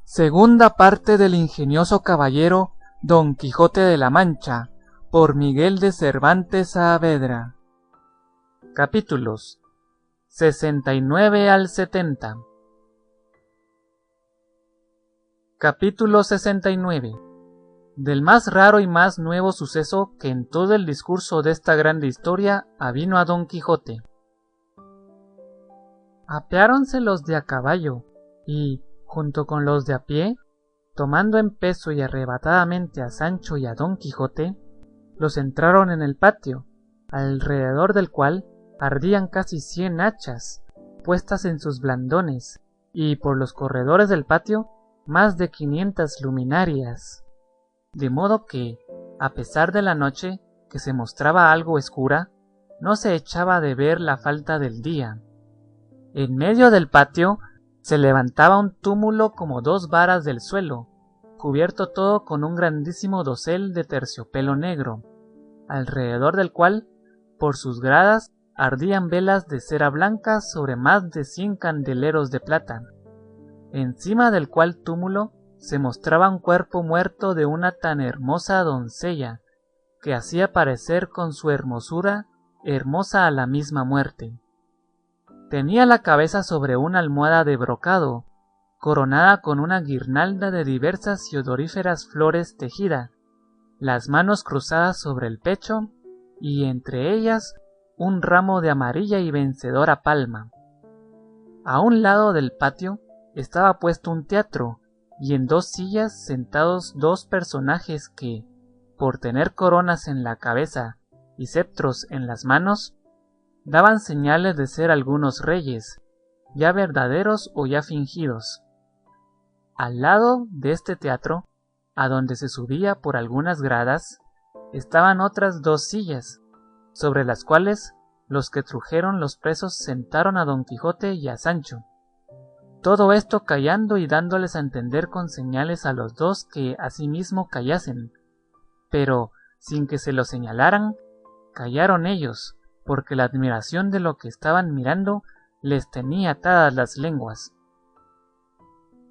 Segunda parte del ingenioso caballero Don Quijote de la Mancha, por Miguel de Cervantes Saavedra. Capítulos 69 al 70. Capítulo 69. Del más raro y más nuevo suceso que en todo el discurso de esta grande historia avino a Don Quijote. Apeáronse los de a caballo, y, junto con los de a pie, tomando en peso y arrebatadamente a Sancho y a Don Quijote, los entraron en el patio, alrededor del cual ardían casi 100 hachas, puestas en sus blandones, y por los corredores del patio más de 500 luminarias. De modo que, a pesar de la noche, que se mostraba algo escura, no se echaba de ver la falta del día. En medio del patio se levantaba un túmulo como 2 varas del suelo, cubierto todo con un grandísimo dosel de terciopelo negro, alrededor del cual, por sus gradas, ardían velas de cera blanca sobre más de 100 candeleros de plata. Encima del cual túmulo se mostraba un cuerpo muerto de una tan hermosa doncella, que hacía parecer con su hermosura hermosa a la misma muerte. Tenía la cabeza sobre una almohada de brocado, coronada con una guirnalda de diversas y odoríferas flores tejida, las manos cruzadas sobre el pecho, y entre ellas un ramo de amarilla y vencedora palma. A un lado del patio estaba puesto un teatro, y en 2 sillas sentados 2 personajes que, por tener coronas en la cabeza y ceptros en las manos, daban señales de ser algunos reyes, ya verdaderos o ya fingidos. Al lado de este teatro, a donde se subía por algunas gradas, estaban otras 2 sillas, sobre las cuales los que trujeron los presos sentaron a Don Quijote y a Sancho. Todo esto callando y dándoles a entender con señales a los 2 que asimismo callasen, pero sin que se lo señalaran, callaron ellos, porque la admiración de lo que estaban mirando les tenía atadas las lenguas.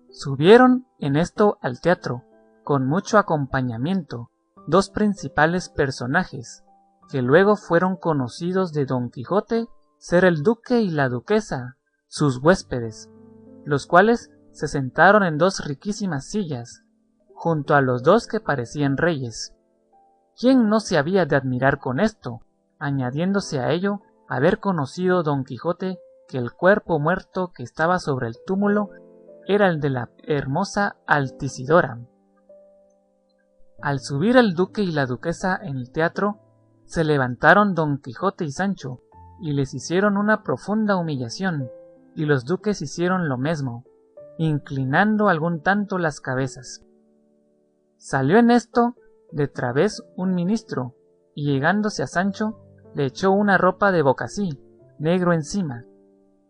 Subieron en esto al teatro, con mucho acompañamiento, 2 principales personajes, que luego fueron conocidos de Don Quijote ser el duque y la duquesa, sus huéspedes, los cuales se sentaron en 2 riquísimas sillas, junto a los 2 que parecían reyes. ¿Quién no se había de admirar con esto? Añadiéndose a ello haber conocido Don Quijote que el cuerpo muerto que estaba sobre el túmulo era el de la hermosa Altisidora. Al subir el duque y la duquesa en el teatro, se levantaron Don Quijote y Sancho, y les hicieron una profunda humillación, y los duques hicieron lo mesmo, inclinando algún tanto las cabezas. Salió en esto de través un ministro, y llegándose a Sancho, le echó una ropa de bocasí, negro encima,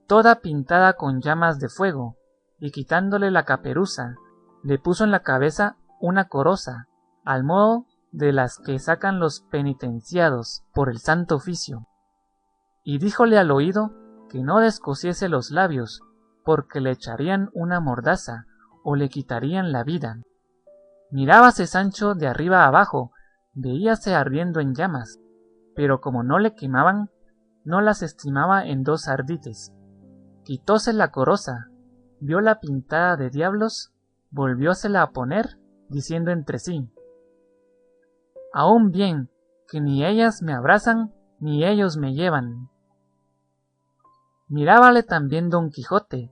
toda pintada con llamas de fuego, y quitándole la caperuza, le puso en la cabeza una coroza, al modo de las que sacan los penitenciados por el santo oficio, y díjole al oído que no descosiese los labios, porque le echarían una mordaza, o le quitarían la vida. Mirábase Sancho de arriba abajo, veíase ardiendo en llamas, pero como no le quemaban, no las estimaba en 2 ardites. Quitóse la coroza, viola pintada de diablos, volviósela a poner, diciendo entre sí: aún bien, que ni ellas me abrazan, ni ellos me llevan. Mirábale también Don Quijote,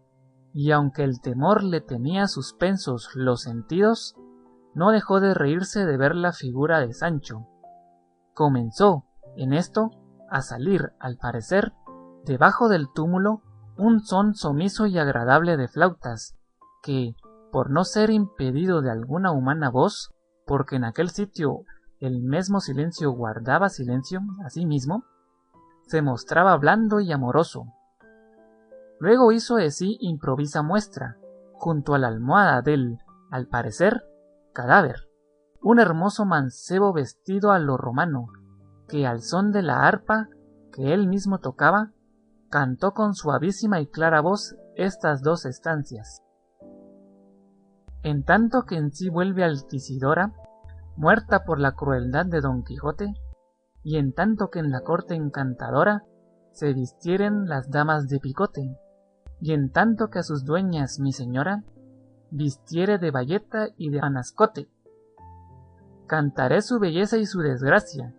y aunque el temor le tenía suspensos los sentidos, no dejó de reírse de ver la figura de Sancho. Comenzó, en esto, a salir, al parecer, debajo del túmulo, un son sumiso y agradable de flautas, que, por no ser impedido de alguna humana voz, porque en aquel sitio el mesmo silencio guardaba silencio a sí mismo, se mostraba blando y amoroso. Luego hizo de sí improvisa muestra, junto a la almohada del, al parecer, cadáver, un hermoso mancebo vestido a lo romano, que al son de la arpa que él mismo tocaba, cantó con suavísima y clara voz estas dos estancias. En tanto que en sí vuelve Altisidora, muerta por la crueldad de Don Quijote, y en tanto que en la corte encantadora se vistieren las damas de picote, y en tanto que a sus dueñas mi señora vistiere de bayeta y de anascote, cantaré su belleza y su desgracia,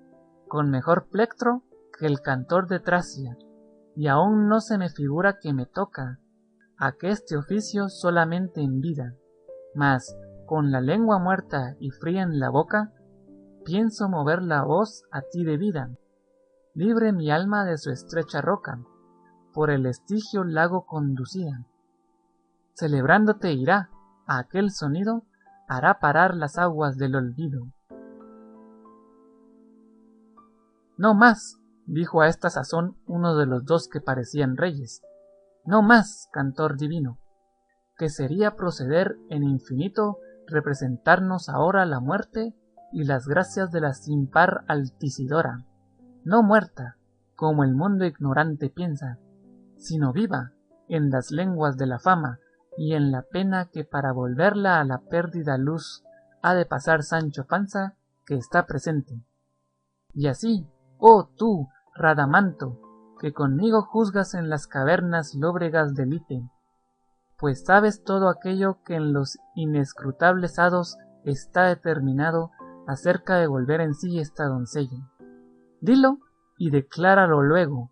con mejor plectro que el cantor de Tracia, y aún no se me figura que me toca aqueste oficio solamente en vida, mas con la lengua muerta y fría en la boca, pienso mover la voz a ti de vida, libre mi alma de su estrecha roca, por el estigio lago conducida. Celebrándote irá, a aquel sonido hará parar las aguas del olvido. No más, dijo a esta sazón uno de los dos que parecían reyes, no más, cantor divino, que sería proceder en infinito representarnos ahora la muerte y las gracias de la sin par Altisidora, no muerta, como el mundo ignorante piensa, sino viva en las lenguas de la fama y en la pena que para volverla a la pérdida luz ha de pasar Sancho Panza, que está presente. Y así, oh tú, Radamanto, que conmigo juzgas en las cavernas lóbregas del Ite, pues sabes todo aquello que en los inescrutables hados está determinado acerca de volver en sí esta doncella. Dilo y decláralo luego,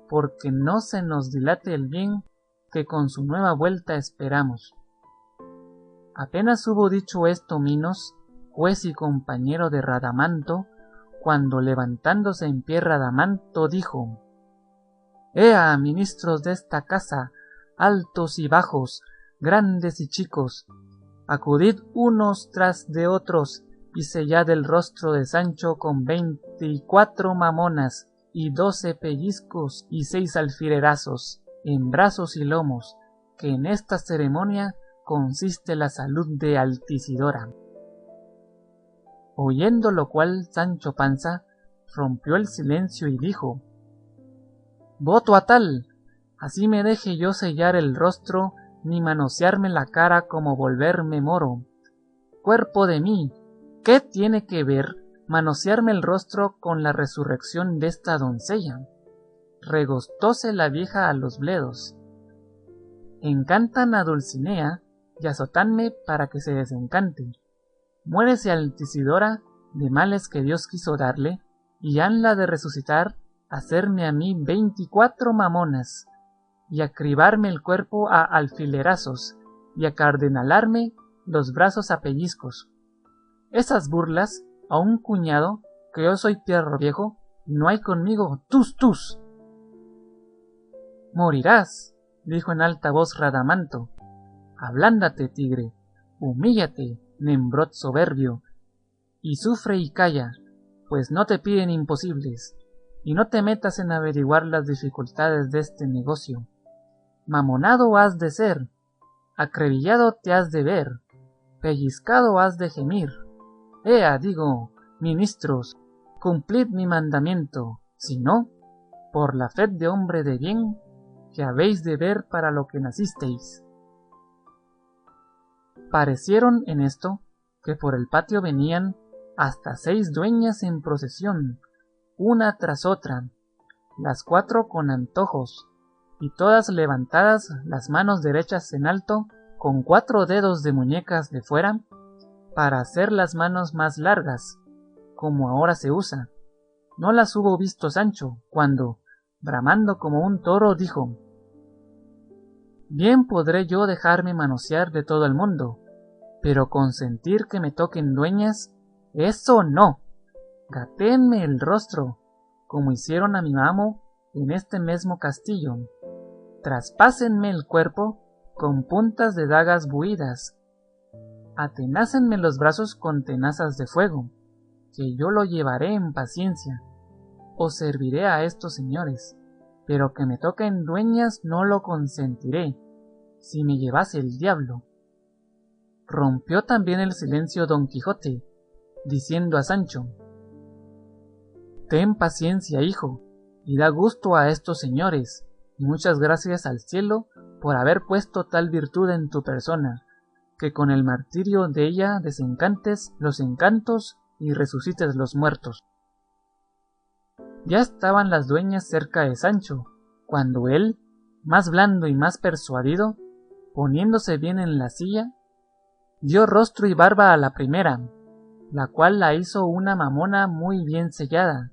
porque no se nos dilate el bien que con su nueva vuelta esperamos. Apenas hubo dicho esto Minos, juez y compañero de Radamanto, cuando levantándose en pie Radamanto dijo: Ea, ministros de esta casa, altos y bajos, grandes y chicos, acudid unos tras de otros y sellad el rostro de Sancho con 24 mamonas y 12 pellizcos y 6 alfilerazos en brazos y lomos, que en esta ceremonia consiste la salud de Altisidora. Oyendo lo cual Sancho Panza rompió el silencio y dijo: Voto a tal, así me deje yo sellar el rostro, ni manosearme la cara como volverme moro. Cuerpo de mí, ¿qué tiene que ver manosearme el rostro con la resurrección de esta doncella? Regostóse la vieja a los bledos. Encantan a Dulcinea y azotanme para que se desencante. Muérese Altisidora de males que Dios quiso darle, y hanla de resucitar, hacerme a mí 24 mamonas, y acribarme el cuerpo a alfilerazos, y acardenalarme los brazos a pellizcos. Esas burlas a un cuñado, que yo soy perro viejo, no hay conmigo, tus. Morirás, dijo en alta voz Radamanto. Ablándate, tigre, humíllate, Nembrot soberbio, y sufre y calla, pues no te piden imposibles, y no te metas en averiguar las dificultades de este negocio. Mamonado has de ser, acrebillado te has de ver, pellizcado has de gemir. Ea, digo, ministros, cumplid mi mandamiento, si no, por la fe de hombre de bien, que habéis de ver para lo que nacisteis. Parecieron en esto que por el patio venían hasta 6 dueñas en procesión, una tras otra, las 4 con antojos, y todas levantadas las manos derechas en alto, con 4 dedos de muñecas de fuera, para hacer las manos más largas, como ahora se usa. No las hubo visto Sancho, cuando, bramando como un toro, dijo: Bien podré yo dejarme manosear de todo el mundo, pero consentir que me toquen dueñas, eso no. Gatéenme el rostro, como hicieron a mi amo en este mesmo castillo. Traspásenme el cuerpo con puntas de dagas buidas. Atenácenme los brazos con tenazas de fuego, que yo lo llevaré en paciencia. Os serviré a estos señores, pero que me toquen dueñas no lo consentiré, si me llevase el diablo. Rompió también el silencio Don Quijote, diciendo a Sancho: Ten paciencia, hijo, y da gusto a estos señores, y muchas gracias al cielo por haber puesto tal virtud en tu persona, que con el martirio de ella desencantes los encantos y resucites los muertos. Ya estaban las dueñas cerca de Sancho, cuando él, más blando y más persuadido, poniéndose bien en la silla, dio rostro y barba a la primera, la cual la hizo una mamona muy bien sellada,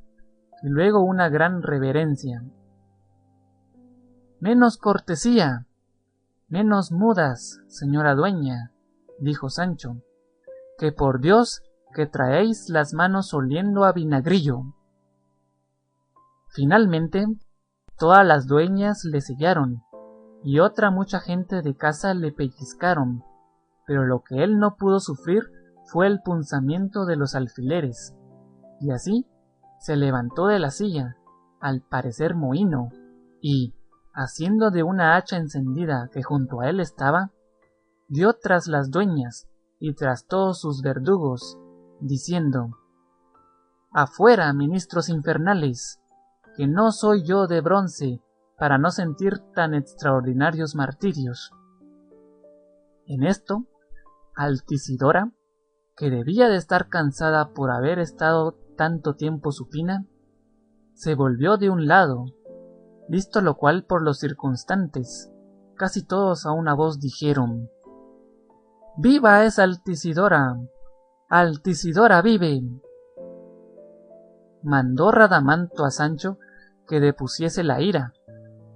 y luego una gran reverencia. Menos cortesía, menos mudas, señora dueña, dijo Sancho, que por Dios que traéis las manos oliendo a vinagrillo. Finalmente, todas las dueñas le sellaron, y otra mucha gente de casa le pellizcaron, pero lo que él no pudo sufrir fue el punzamiento de los alfileres, y así se levantó de la silla, al parecer mohíno, y, haciendo de una hacha encendida que junto a él estaba, dio tras las dueñas y tras todos sus verdugos, diciendo: «Afuera, ministros infernales, que no soy yo de bronce para no sentir tan extraordinarios martirios». En esto, Altisidora, que debía de estar cansada por haber estado tanto tiempo supina, se volvió de un lado, visto lo cual por los circunstantes, casi todos a una voz dijeron: «¡Viva es Altisidora! ¡Altisidora vive!». Mandó Radamanto a Sancho que depusiese la ira,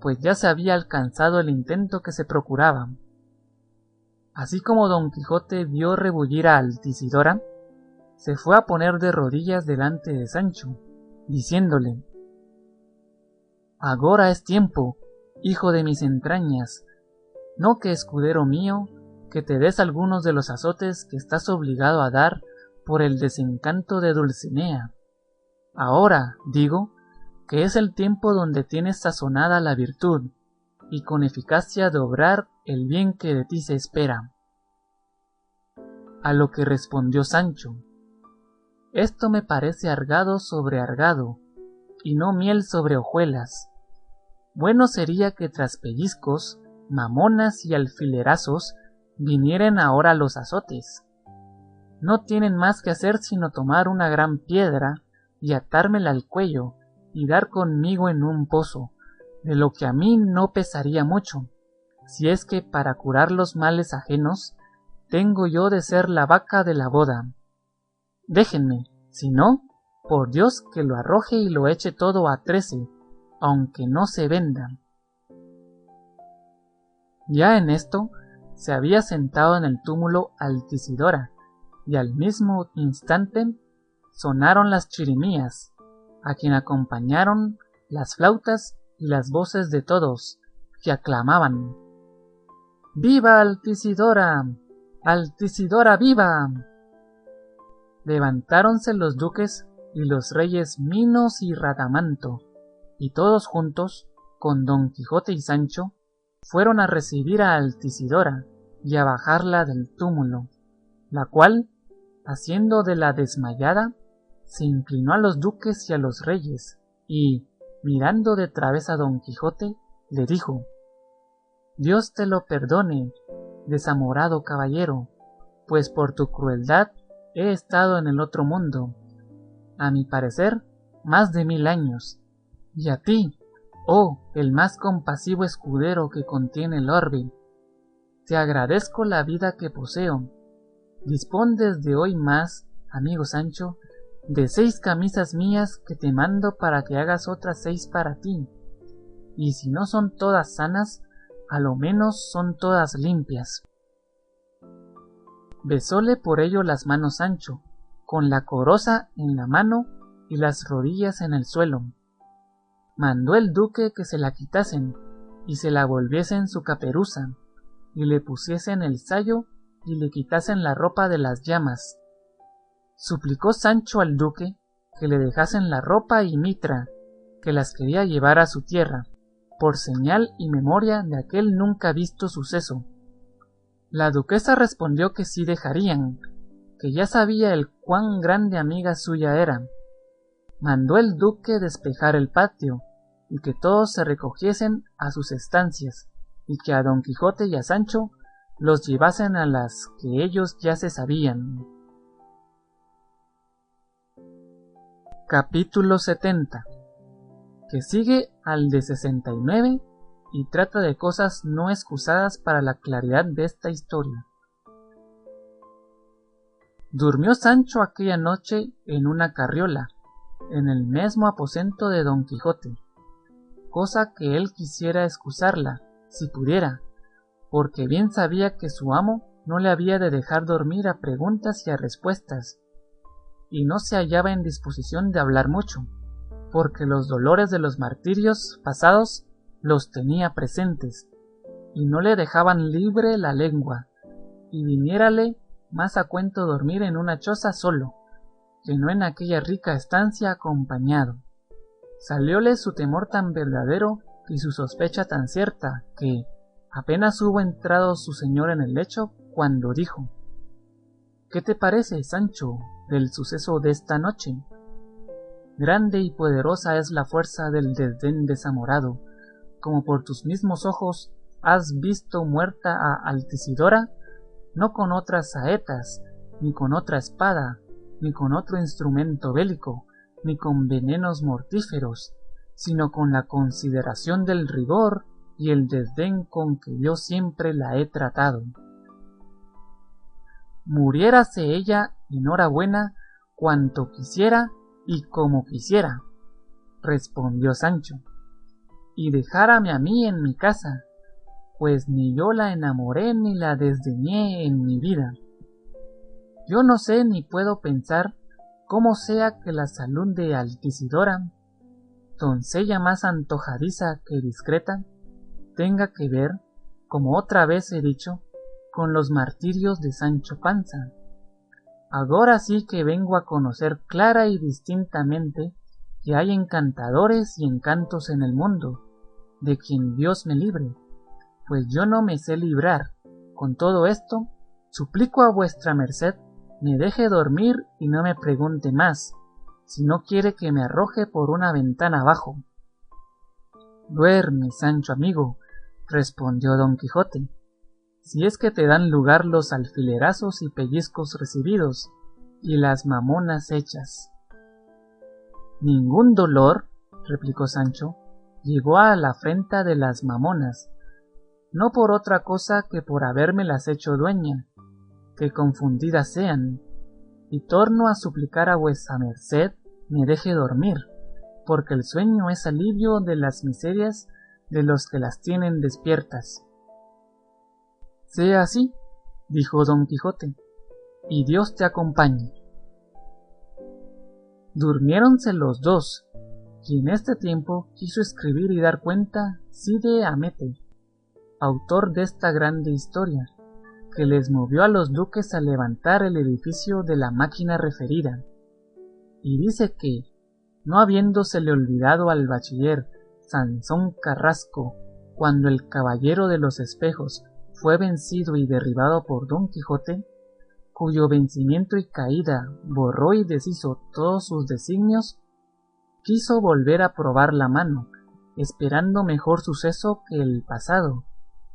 pues ya se había alcanzado el intento que se procuraba. Así como Don Quijote vio rebullir a Altisidora, se fue a poner de rodillas delante de Sancho, diciéndole: «Agora es tiempo, hijo de mis entrañas, no que escudero mío, que te des algunos de los azotes que estás obligado a dar por el desencanto de Dulcinea. Ahora, digo, que es el tiempo donde tienes sazonada la virtud, y con eficacia de obrar el bien que de ti se espera». A lo que respondió Sancho: «Esto me parece argado sobre argado, y no miel sobre hojuelas. Bueno sería que tras pellizcos, mamonas y alfilerazos vinieren ahora los azotes. No tienen más que hacer sino tomar una gran piedra y atármela al cuello y dar conmigo en un pozo, de lo que a mí no pesaría mucho, si es que para curar los males ajenos tengo yo de ser la vaca de la boda. Déjenme, si no, por Dios que lo arroje y lo eche todo a 13, aunque no se venda». Ya en esto se había sentado en el túmulo Altisidora, y al mismo instante sonaron las chirimías, a quien acompañaron las flautas y las voces de todos, que aclamaban: «¡Viva Altisidora! ¡Altisidora viva!». Levantáronse los duques y los reyes Minos y Radamanto, y todos juntos, con Don Quijote y Sancho, fueron a recibir a Altisidora y a bajarla del túmulo, la cual, haciendo de la desmayada, se inclinó a los duques y a los reyes, y, mirando de través a Don Quijote, le dijo: «Dios te lo perdone, desamorado caballero, pues por tu crueldad he estado en el otro mundo, a mi parecer, más de 1000 años, y a ti, oh el más compasivo escudero que contiene el orbe, te agradezco la vida que poseo. Dispón desde hoy más, amigo Sancho, de 6 camisas mías que te mando para que hagas otras 6 para ti, y si no son todas sanas, a lo menos son todas limpias». Besóle por ello las manos Sancho, con la coroza en la mano y las rodillas en el suelo. Mandó el duque que se la quitasen y se la volviesen su caperuza, y le pusiesen el sayo y le quitasen la ropa de las llamas. Suplicó Sancho al duque que le dejasen la ropa y mitra, que las quería llevar a su tierra, por señal y memoria de aquel nunca visto suceso. La duquesa respondió que sí dejarían, que ya sabía el cuán grande amiga suya era. Mandó el duque despejar el patio, y que todos se recogiesen a sus estancias, y que a Don Quijote y a Sancho los llevasen a las que ellos ya se sabían. Capítulo 70, que sigue al de 69 y trata de cosas no excusadas para la claridad de esta historia. Durmió Sancho aquella noche en una carriola, en el mesmo aposento de Don Quijote, cosa que él quisiera excusarla, si pudiera, porque bien sabía que su amo no le había de dejar dormir a preguntas y a respuestas, y no se hallaba en disposición de hablar mucho, porque los dolores de los martirios pasados los tenía presentes, y no le dejaban libre la lengua, y viniérale más a cuento dormir en una choza solo, que no en aquella rica estancia acompañado. Salióle su temor tan verdadero y su sospecha tan cierta, que apenas hubo entrado su señor en el lecho, cuando dijo: ¿Qué te parece, Sancho, del suceso de esta noche? Grande y poderosa es la fuerza del desdén desamorado, como por tus mismos ojos has visto muerta a Altisidora, no con otras saetas, ni con otra espada, ni con otro instrumento bélico, ni con venenos mortíferos, sino con la consideración del rigor y el desdén con que yo siempre la he tratado. Muriérase ella enhorabuena cuanto quisiera y como quisiera, respondió Sancho, y dejárame a mí en mi casa, pues ni yo la enamoré ni la desdeñé en mi vida. Yo no sé ni puedo pensar cómo sea que la salud de Altisidora, doncella más antojadiza que discreta, tenga que ver, como otra vez he dicho, con los martirios de Sancho Panza. Agora sí que vengo a conocer clara y distintamente que hay encantadores y encantos en el mundo, de quien Dios me libre, pues yo no me sé librar. Con todo esto, suplico a vuestra merced me deje dormir y no me pregunte más, si no quiere que me arroje por una ventana abajo. Duerme, Sancho amigo, respondió Don Quijote, si es que te dan lugar los alfilerazos y pellizcos recibidos, y las mamonas hechas. Ningún dolor, replicó Sancho, llegó a la afrenta de las mamonas, no por otra cosa que por habérmelas hecho dueña, que confundidas sean, y torno a suplicar a vuesa merced me deje dormir, porque el sueño es alivio de las miserias de los que las tienen despiertas. Sea así, dijo Don Quijote, y Dios te acompañe. Durmiéronse los dos, y en este tiempo quiso escribir y dar cuenta Cide Hamete, autor de esta grande historia, que les movió a los duques a levantar el edificio de la máquina referida, y dice que, no habiéndosele olvidado al bachiller Sansón Carrasco, cuando el caballero de los espejos fue vencido y derribado por Don Quijote, cuyo vencimiento y caída borró y deshizo todos sus designios, quiso volver a probar la mano, esperando mejor suceso que el pasado,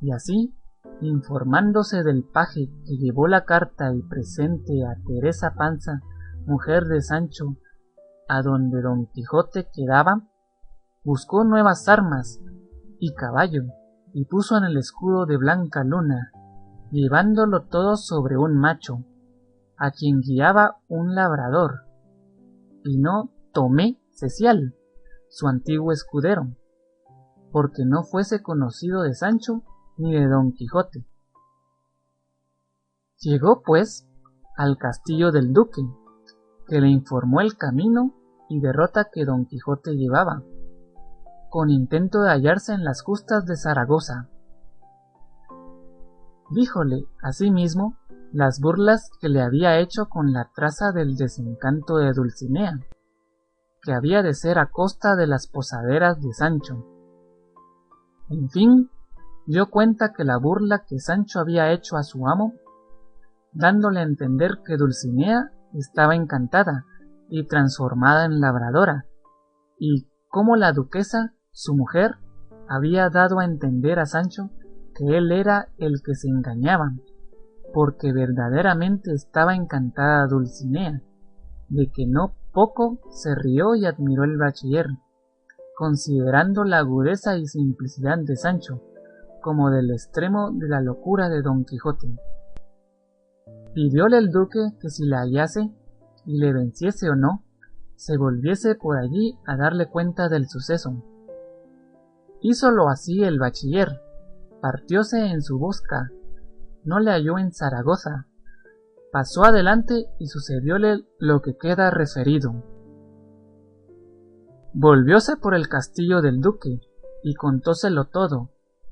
y así, informándose del paje que llevó la carta y presente a Teresa Panza, mujer de Sancho, a donde Don Quijote quedaba, buscó nuevas armas y caballo, y puso en el escudo de blanca luna, llevándolo todo sobre un macho, a quien guiaba un labrador, y no Tomé Cecial, su antiguo escudero, porque no fuese conocido de Sancho ni de Don Quijote. Llegó, pues, al castillo del duque, que le informó el camino y derrota que Don Quijote llevaba, con intento de hallarse en las justas de Zaragoza. Díjole, asimismo, las burlas que le había hecho con la traza del desencanto de Dulcinea, que había de ser a costa de las posaderas de Sancho. En fin, dio cuenta que la burla que Sancho había hecho a su amo, dándole a entender que Dulcinea estaba encantada y transformada en labradora, y cómo la duquesa Su mujer había dado a entender a Sancho que él era el que se engañaba, porque verdaderamente estaba encantada Dulcinea, de que no poco se rió y admiró el bachiller, considerando la agudeza y simplicidad de Sancho, como del extremo de la locura de Don Quijote. Pidióle el duque que si la hallase y le venciese o no, se volviese por allí a darle cuenta del suceso. Hízolo así el bachiller, partióse en su busca, no le halló en Zaragoza, pasó adelante y sucedióle lo que queda referido. Volvióse por el castillo del duque y contóselo todo,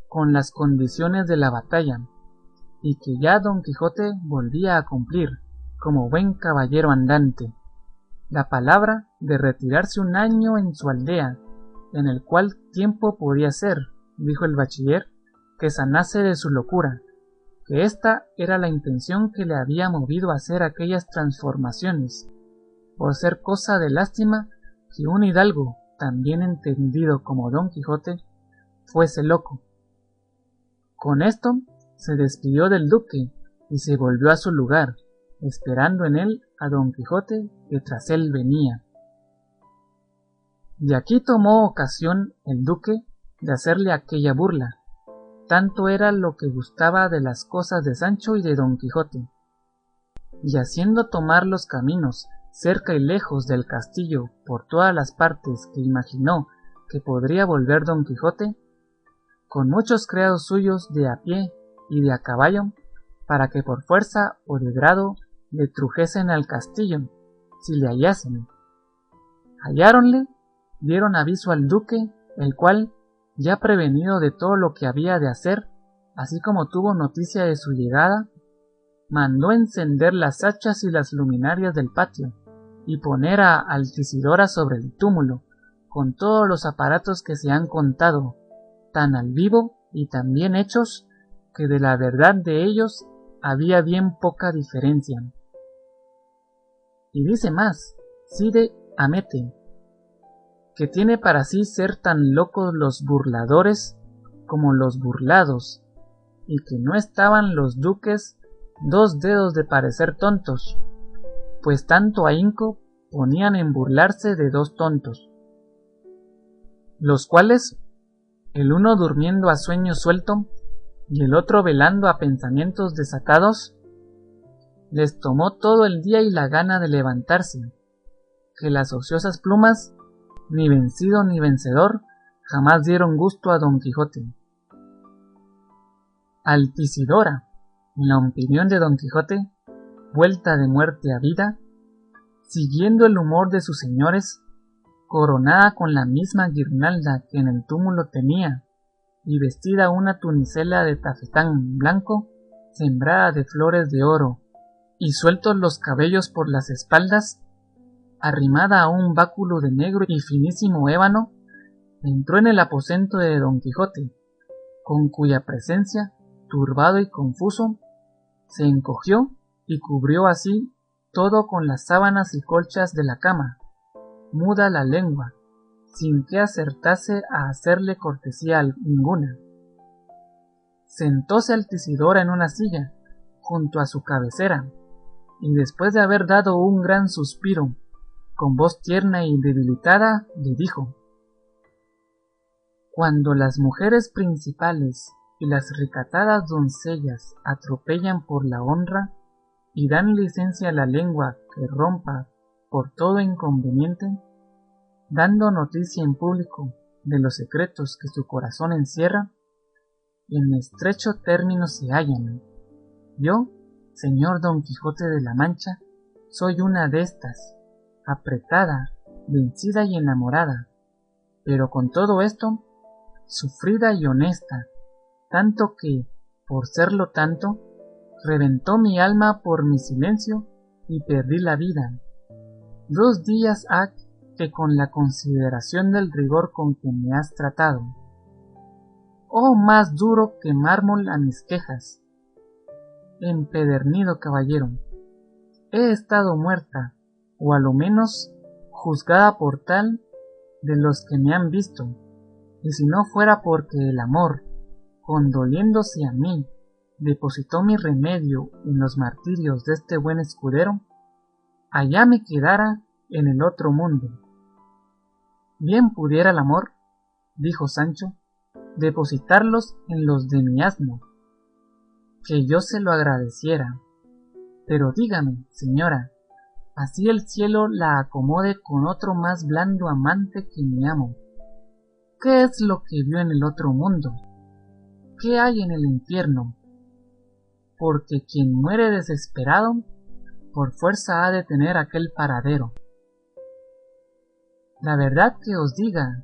con las condiciones de la batalla, y que ya Don Quijote volvía a cumplir, como buen caballero andante, la palabra de retirarse un año en su aldea, en el cual tiempo podía ser, dijo el bachiller, que sanase de su locura, que esta era la intención que le había movido a hacer aquellas transformaciones, por ser cosa de lástima que un hidalgo tan bien entendido como Don Quijote fuese loco. Con esto se despidió del duque y se volvió a su lugar, esperando en él a Don Quijote que tras él venía. Y aquí tomó ocasión el duque de hacerle aquella burla, tanto era lo que gustaba de las cosas de Sancho y de Don Quijote, y haciendo tomar los caminos cerca y lejos del castillo por todas las partes que imaginó que podría volver Don Quijote, con muchos criados suyos de a pie y de a caballo, para que por fuerza o de grado le trujesen al castillo, si le hallasen. Halláronle, dieron aviso al duque, el cual, ya prevenido de todo lo que había de hacer, así como tuvo noticia de su llegada, mandó encender las hachas y las luminarias del patio, y poner a Altisidora sobre el túmulo, con todos los aparatos que se han contado, tan al vivo y tan bien hechos, que de la verdad de ellos había bien poca diferencia. Y dice más, Cide Hamete, que tiene para sí ser tan locos los burladores como los burlados, y que no estaban los duques 2 dedos de parecer tontos, pues tanto ahínco ponían en burlarse de 2 tontos, los cuales, el uno durmiendo a sueño suelto y el otro velando a pensamientos desatados, les tomó todo el día y la gana de levantarse, que las ociosas plumas, ni vencido ni vencedor, jamás dieron gusto a Don Quijote. Altisidora, en la opinión de Don Quijote, vuelta de muerte a vida, siguiendo el humor de sus señores, coronada con la misma guirnalda que en el túmulo tenía, y vestida una tunicela de tafetán blanco, sembrada de flores de oro, y sueltos los cabellos por las espaldas, arrimada a un báculo de negro y finísimo ébano, entró en el aposento de Don Quijote, con cuya presencia, turbado y confuso, se encogió y cubrió así todo con las sábanas y colchas de la cama, muda la lengua, sin que acertase a hacerle cortesía ninguna. Sentóse Altisidora en una silla, junto a su cabecera, y después de haber dado un gran suspiro, con voz tierna y debilitada, le dijo: Cuando las mujeres principales y las recatadas doncellas atropellan por la honra y dan licencia a la lengua que rompa por todo inconveniente, dando noticia en público de los secretos que su corazón encierra, en estrecho término se hallan. Yo, señor Don Quijote de la Mancha, soy una de estas, apretada, vencida y enamorada, pero con todo esto, sufrida y honesta, tanto que, por serlo tanto, reventó mi alma por mi silencio y perdí la vida. 2 días ha que con la consideración del rigor con que me has tratado. Oh, más duro que mármol a mis quejas. Empedernido caballero, he estado muerta, o a lo menos juzgada por tal de los que me han visto, y si no fuera porque el amor, condoliéndose a mí, depositó mi remedio en los martirios de este buen escudero, allá me quedara en el otro mundo. Bien pudiera el amor, dijo Sancho, depositarlos en los de mi asno, que yo se lo agradeciera. Pero dígame, señora, así el cielo la acomode con otro más blando amante que mi amo. ¿Qué es lo que vio en el otro mundo? ¿Qué hay en el infierno? Porque quien muere desesperado, por fuerza ha de tener aquel paradero. La verdad que os diga,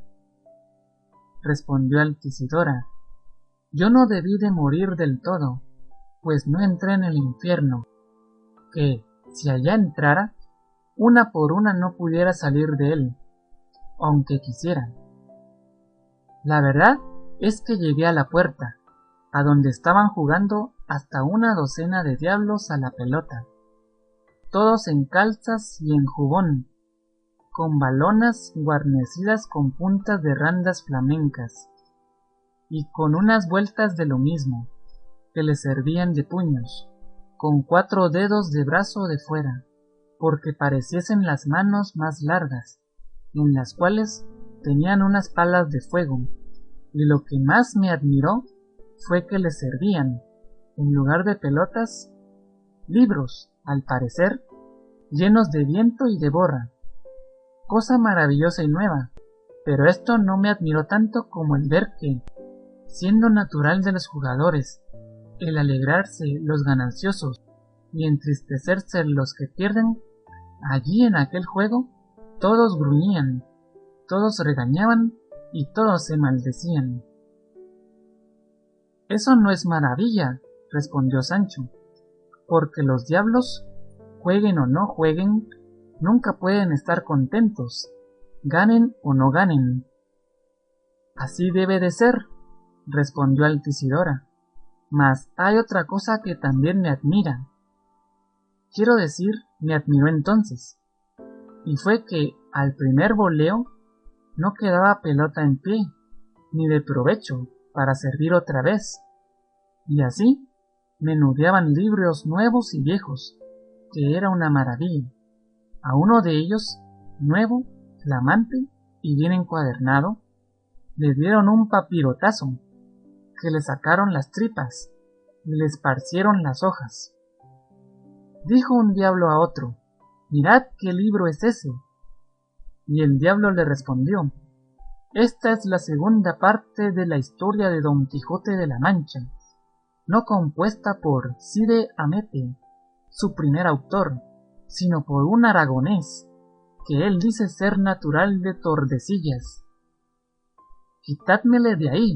respondió Altisidora, yo no debí de morir del todo, pues no entré en el infierno, que, si allá entrara, una por una no pudiera salir de él, aunque quisiera. La verdad es que llegué a la puerta, a donde estaban jugando hasta una docena de diablos a la pelota, todos en calzas y en jubón, con balonas guarnecidas con puntas de randas flamencas, y con unas vueltas de lo mismo, que les servían de puños, con 4 dedos de brazo de fuera, porque pareciesen las manos más largas, en las cuales tenían unas palas de fuego, y lo que más me admiró fue que les servían, en lugar de pelotas, libros, al parecer, llenos de viento y de borra, cosa maravillosa y nueva, pero esto no me admiró tanto como el ver que, siendo natural de los jugadores, el alegrarse los gananciosos y entristecerse los que pierden, allí en aquel juego todos gruñían, todos regañaban y todos se maldecían. Eso no es maravilla, respondió Sancho, porque los diablos, jueguen o no jueguen, nunca pueden estar contentos, ganen o no ganen. Así debe de ser, respondió Altisidora, mas hay otra cosa que también me admira. Quiero decir, me admiró entonces, y fue que al primer voleo no quedaba pelota en pie, ni de provecho para servir otra vez, y así menudeaban libros nuevos y viejos, que era una maravilla. A uno de ellos, nuevo, flamante y bien encuadernado, le dieron un papirotazo, que le sacaron las tripas y le esparcieron las hojas. Dijo un diablo a otro, mirad qué libro es ese. Y el diablo le respondió, esta es la segunda parte de la historia de Don Quijote de la Mancha, no compuesta por Cide Hamete, su primer autor, sino por un aragonés, que él dice ser natural de Tordesillas. Quitádmele de ahí,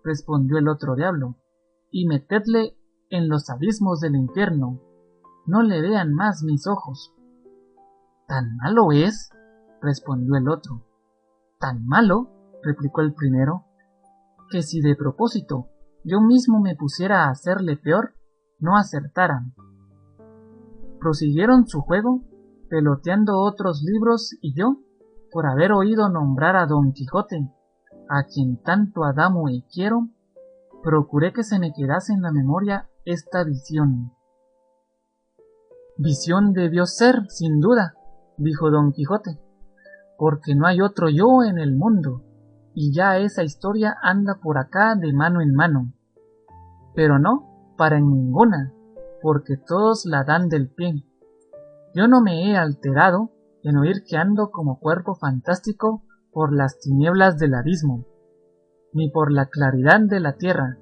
respondió el otro diablo, y metedle en los abismos del infierno, no le vean más mis ojos. ¿Tan malo es?, respondió el otro. ¿Tan malo?, replicó el primero, que si de propósito yo mismo me pusiera a hacerle peor, no acertaran. Prosiguieron su juego, peloteando otros libros, y yo, por haber oído nombrar a Don Quijote, a quien tanto adamo y quiero, procuré que se me quedase en la memoria esta visión. Visión debió ser, sin duda, dijo Don Quijote, porque no hay otro yo en el mundo, y ya esa historia anda por acá de mano en mano. Pero no, para en ninguna, porque todos la dan del pie. Yo no me he alterado en oír que ando como cuerpo fantástico por las tinieblas del abismo, ni por la claridad de la tierra,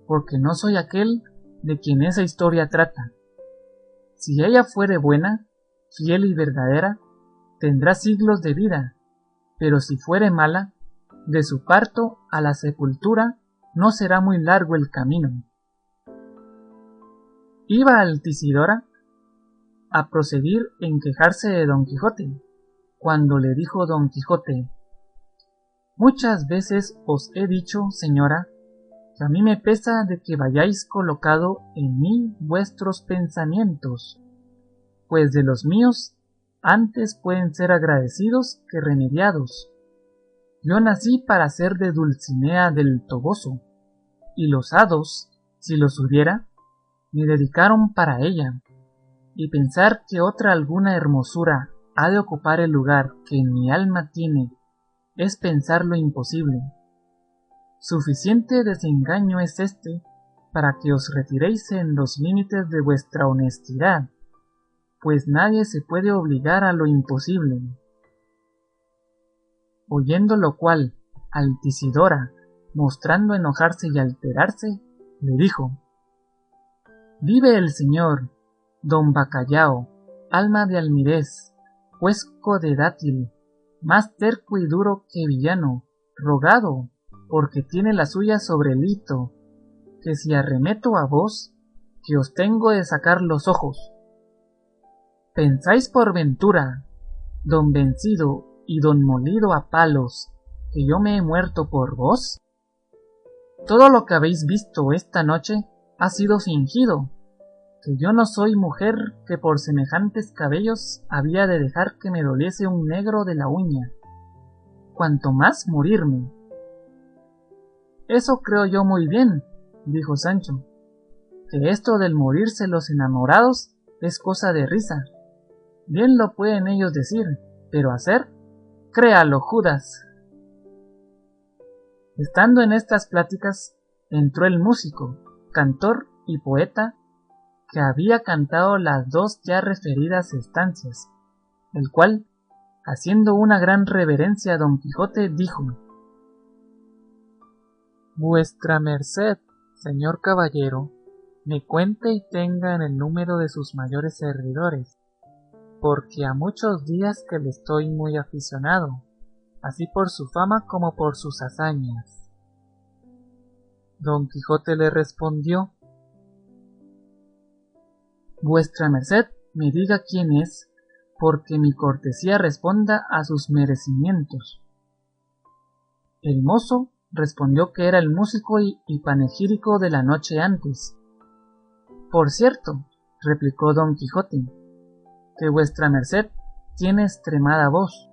porque no soy aquel de quien esa historia trata. Si ella fuere buena, fiel y verdadera, tendrá siglos de vida, pero si fuere mala, de su parto a la sepultura no será muy largo el camino. Iba Altisidora a proseguir en quejarse de Don Quijote, cuando le dijo Don Quijote, muchas veces os he dicho, señora, que a mí me pesa de que vayáis colocado en mí vuestros pensamientos, pues de los míos antes pueden ser agradecidos que remediados. Yo nací para ser de Dulcinea del Toboso, y los hados, si los hubiera, me dedicaron para ella, y pensar que otra alguna hermosura ha de ocupar el lugar que en mi alma tiene, es pensar lo imposible. Suficiente desengaño es este para que os retiréis en los límites de vuestra honestidad, pues nadie se puede obligar a lo imposible. Oyendo lo cual, Altisidora, mostrando enojarse y alterarse, le dijo: Vive el señor, don Bacallao, alma de almirez, huesco de dátil, más terco y duro que villano, rogado, porque tiene la suya sobre el hito, que si arremeto a vos, que os tengo de sacar los ojos. ¿Pensáis por ventura, don vencido y don molido a palos, que yo me he muerto por vos? Todo lo que habéis visto esta noche ha sido fingido, que yo no soy mujer que por semejantes cabellos había de dejar que me doliese un negro de la uña, cuanto más morirme. Eso creo yo muy bien, dijo Sancho, que esto del morirse los enamorados es cosa de risa. Bien lo pueden ellos decir, pero hacer, créalo Judas. Estando en estas pláticas, entró el músico, cantor y poeta, que había cantado las dos ya referidas estancias, el cual, haciendo una gran reverencia a Don Quijote, dijo: Vuestra merced, señor caballero, me cuente y tenga en el número de sus mayores servidores, porque a muchos días que le estoy muy aficionado, así por su fama como por sus hazañas. Don Quijote le respondió: Vuestra merced me diga quién es, porque mi cortesía responda a sus merecimientos. El mozo respondió que era el músico y panegírico de la noche antes. Por cierto, replicó Don Quijote, que vuestra merced tiene extremada voz,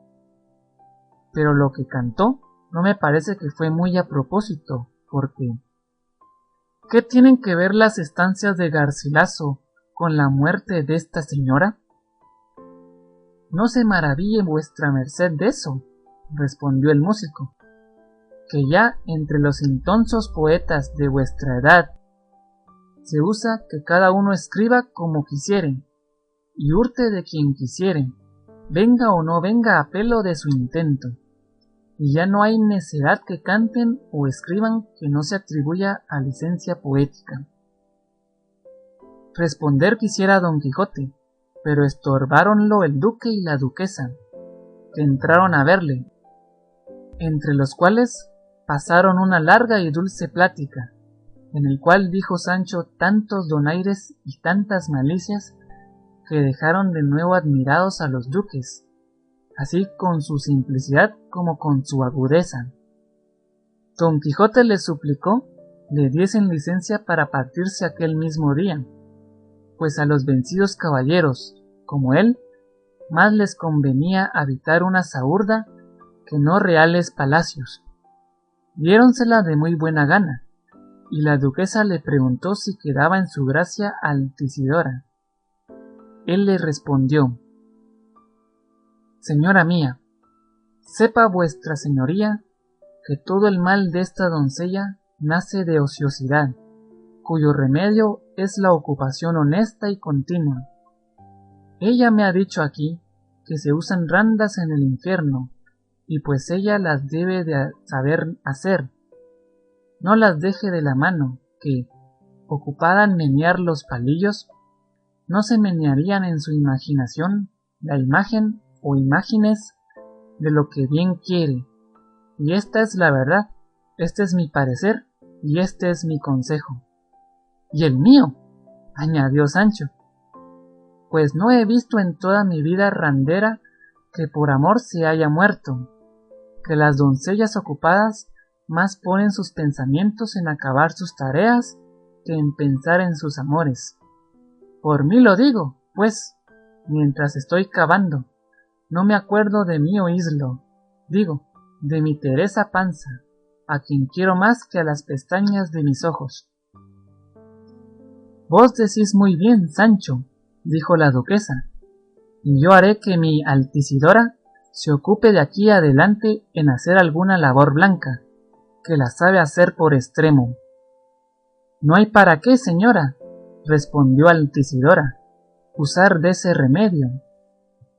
pero lo que cantó no me parece que fue muy a propósito, porque ¿qué tienen que ver las estancias de Garcilaso con la muerte de esta señora? No se maraville vuestra merced de eso, respondió el músico, que ya entre los intonsos poetas de vuestra edad se usa que cada uno escriba como quisiere, y hurte de quien quisiere, venga o no venga a pelo de su intento, y ya no hay necedad que canten o escriban que no se atribuya a licencia poética. Responder quisiera Don Quijote, pero estorbáronlo el duque y la duquesa, que entraron a verle, entre los cuales pasaron una larga y dulce plática, en el cual dijo Sancho tantos donaires y tantas malicias que dejaron de nuevo admirados a los duques, así con su simplicidad como con su agudeza. Don Quijote les suplicó le diesen licencia para partirse aquel mismo día, pues a los vencidos caballeros, como él, más les convenía habitar una saúrda que no reales palacios. Diéronsela de muy buena gana, y la duquesa le preguntó si quedaba en su gracia Altisidora. Él le respondió: Señora mía, sepa vuestra señoría que todo el mal de esta doncella nace de ociosidad, cuyo remedio es la ocupación honesta y continua. Ella me ha dicho aquí que se usan randas en el infierno, y pues ella las debe de saber hacer. No las deje de la mano, que, ocupada en menear los palillos, no se menearían en su imaginación la imagen o imágenes de lo que bien quiere. Y esta es la verdad, este es mi parecer, y este es mi consejo. Y el mío, añadió Sancho, pues no he visto en toda mi vida randera que por amor se haya muerto, que las doncellas ocupadas más ponen sus pensamientos en acabar sus tareas que en pensar en sus amores. Por mí lo digo, pues, mientras estoy cavando, no me acuerdo de mí oíslo, digo, de mi Teresa Panza, a quien quiero más que a las pestañas de mis ojos. Vos decís muy bien, Sancho, dijo la duquesa, y yo haré que mi Altisidora se ocupe de aquí adelante en hacer alguna labor blanca, que la sabe hacer por extremo. No hay para qué, señora, respondió Altisidora, usar de ese remedio,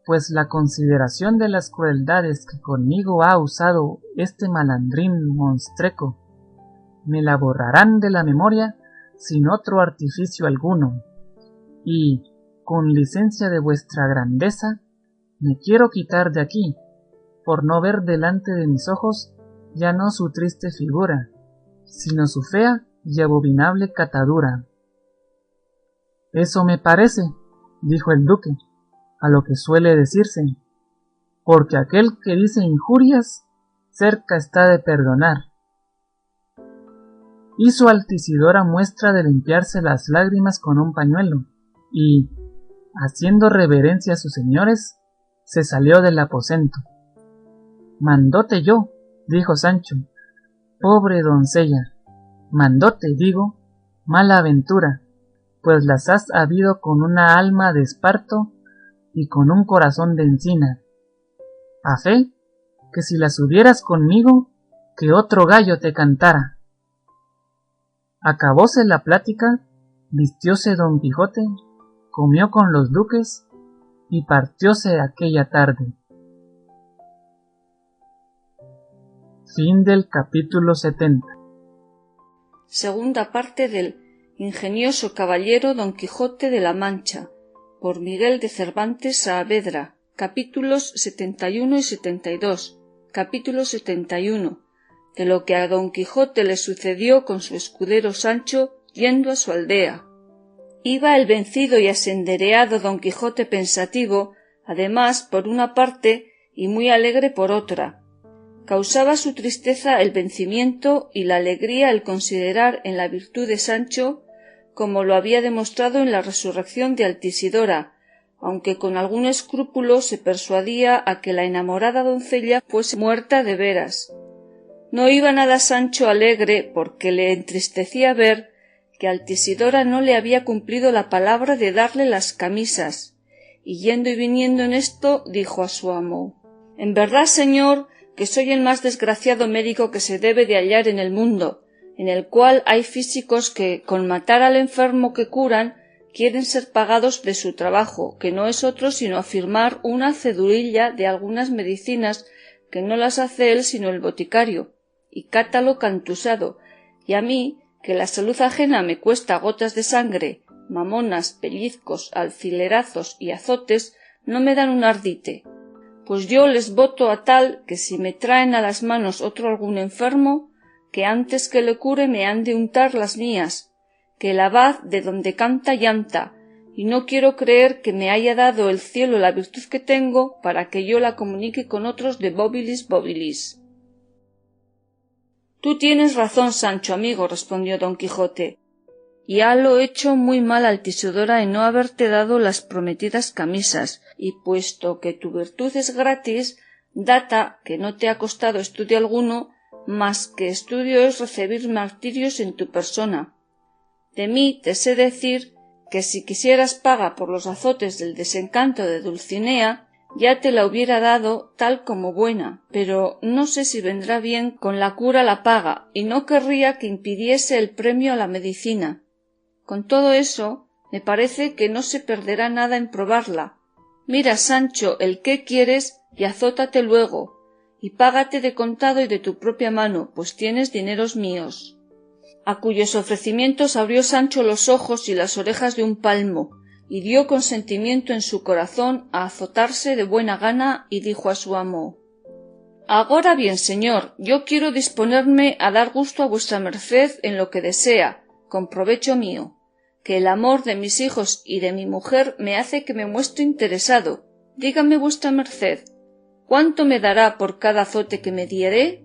pues la consideración de las crueldades que conmigo ha usado este malandrín monstreco me la borrarán de la memoria sin otro artificio alguno, y, con licencia de vuestra grandeza, me quiero quitar de aquí, por no ver delante de mis ojos ya no su triste figura, sino su fea y abominable catadura. Eso me parece, dijo el duque, a lo que suele decirse, porque aquel que dice injurias, cerca está de perdonar. Hizo Altisidora muestra de limpiarse las lágrimas con un pañuelo, y, haciendo reverencia a sus señores, se salió del aposento. Mandote yo, dijo Sancho, pobre doncella, mandote, digo, mala aventura, pues las has habido con una alma de esparto y con un corazón de encina. A fe, que si las hubieras conmigo, que otro gallo te cantara. Acabóse la plática, vistióse Don Quijote, comió con los duques y partióse aquella tarde. Fin del capítulo 70. Segunda parte del Ingenioso caballero Don Quijote de la Mancha, por Miguel de Cervantes Saavedra. Capítulos 71 y 72. Capítulo 71. De lo que a Don Quijote le sucedió con su escudero Sancho yendo a su aldea. Iba el vencido y asendereado Don Quijote pensativo, además por una parte y muy alegre por otra. Causaba su tristeza el vencimiento y la alegría el considerar en la virtud de Sancho, como lo había demostrado en la resurrección de Altisidora, aunque con algún escrúpulo se persuadía a que la enamorada doncella fuese muerta de veras. No iba nada Sancho alegre porque le entristecía ver que Altisidora no le había cumplido la palabra de darle las camisas, y yendo y viniendo en esto dijo a su amo: «En verdad, señor, que soy el más desgraciado médico que se debe de hallar en el mundo, en el cual hay físicos que, con matar al enfermo que curan, quieren ser pagados de su trabajo, que no es otro sino afirmar una cedulilla de algunas medicinas que no las hace él sino el boticario, y cátalo cantusado, y a mí, que la salud ajena me cuesta gotas de sangre, mamonas, pellizcos, alfilerazos y azotes, no me dan un ardite. Pues yo les voto a tal que si me traen a las manos otro algún enfermo, que antes que le cure me han de untar las mías, que el abad de donde canta llanta, y no quiero creer que me haya dado el cielo la virtud que tengo para que yo la comunique con otros de bobilis bobilis». «Tú tienes razón, Sancho amigo», respondió Don Quijote, «y halo hecho muy mal Altisidora en no haberte dado las prometidas camisas, y puesto que tu virtud es gratis, data que no te ha costado estudio alguno, mas que estudio es recebir martirios en tu persona. De mí te sé decir que si quisieras paga por los azotes del desencanto de Dulcinea, ya te la hubiera dado tal como buena, pero no sé si vendrá bien con la cura la paga, y no querría que impidiese el premio a la medicina. Con todo eso, me parece que no se perderá nada en probarla. Mira, Sancho, el qué quieres y azótate luego, y págate de contado y de tu propia mano, pues tienes dineros míos». A cuyos ofrecimientos abrió Sancho los ojos y las orejas de un palmo, y dio consentimiento en su corazón a azotarse de buena gana, y dijo a su amo: «Agora bien, señor, yo quiero disponerme a dar gusto a vuestra merced en lo que desea, con provecho mío, que el amor de mis hijos y de mi mujer me hace que me muestre interesado. Dígame vuestra merced, ¿cuánto me dará por cada azote que me diere?»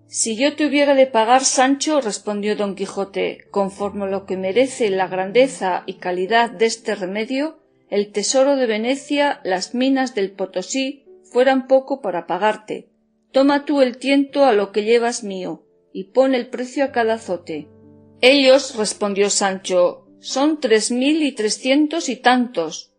«Si yo te hubiera de pagar, Sancho», respondió Don Quijote, «conforme lo que merece la grandeza y calidad deste remedio, el tesoro de Venecia, las minas del Potosí, fueran poco para pagarte. toma tú el tiento a lo que llevas mío, y pon el precio a cada azote. Ellos, respondió Sancho, son 3300 y tantos.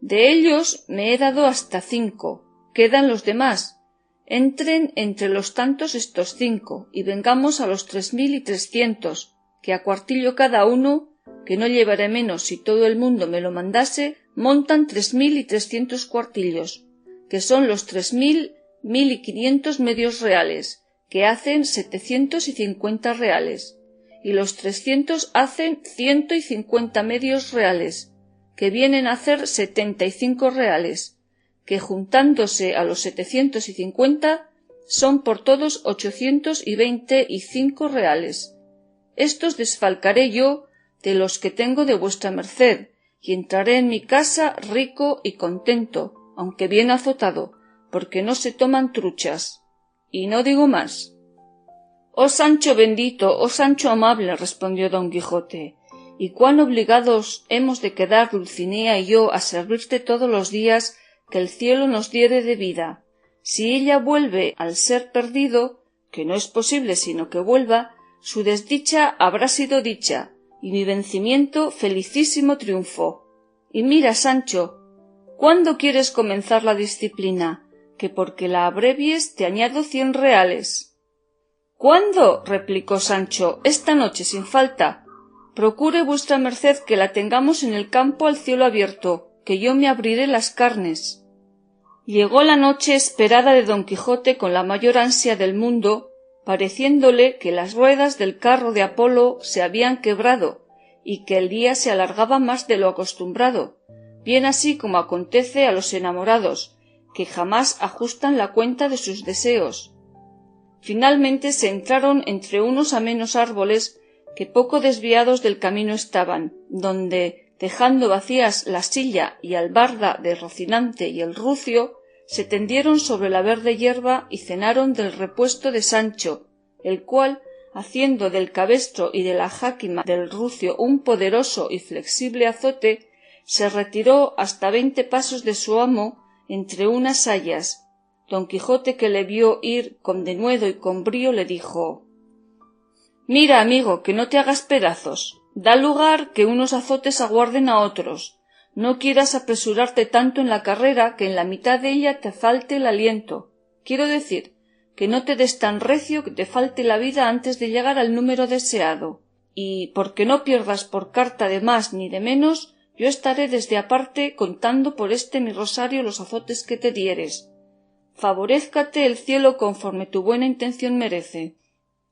De ellos me he dado hasta 5, quedan los demás. Entren entre los tantos estos 5, y vengamos a los 3300, que a cuartillo cada uno, que no llevaré menos si todo el mundo me lo mandase, montan 3300 cuartillos, que son los 1500 medios reales, que hacen 750 reales, y los 300 hacen 150 medios reales, que vienen a hacer 75 reales, que juntándose a los 750 son por todos 825 reales. Estos desfalcaré yo de los que tengo de vuestra merced, y entraré en mi casa rico y contento, aunque bien azotado, porque no se toman truchas. Y no digo más. Oh Sancho bendito, oh Sancho amable, respondió don Quijote, y cuán obligados hemos de quedar Dulcinea y yo a servirte todos los días que el cielo nos diere de vida. Si ella vuelve al ser perdido, que no es posible sino que vuelva, su desdicha habrá sido dicha, y mi vencimiento felicísimo triunfo. Y mira, Sancho, ¿cuándo quieres comenzar la disciplina? Que porque la abrevies te añado 100 reales. ¿Cuándo? Replicó Sancho, esta noche sin falta. Procure vuestra merced que la tengamos en el campo al cielo abierto, que yo me abriré las carnes. Llegó la noche esperada de don Quijote con la mayor ansia del mundo, pareciéndole que las ruedas del carro de Apolo se habían quebrado y que el día se alargaba más de lo acostumbrado, bien así como acontece a los enamorados, que jamás ajustan la cuenta de sus deseos. Finalmente se entraron entre unos amenos árboles que poco desviados del camino estaban, donde, dejando vacías la silla y albarda de Rocinante y el rucio, se tendieron sobre la verde hierba y cenaron del repuesto de Sancho, el cual, haciendo del cabestro y de la jáquima del rucio un poderoso y flexible azote, se retiró hasta 20 pasos de su amo entre unas hayas. Don Quijote, que le vio ir con denuedo y con brío, le dijo: «Mira, amigo, que no te hagas pedazos. Da lugar que unos azotes aguarden a otros. No quieras apresurarte tanto en la carrera que en la mitad de ella te falte el aliento. Quiero decir, que no te des tan recio que te falte la vida antes de llegar al número deseado. Y, porque no pierdas por carta de más ni de menos, yo estaré desde aparte contando por este mi rosario los azotes que te dieres. Favorézcate el cielo conforme tu buena intención merece».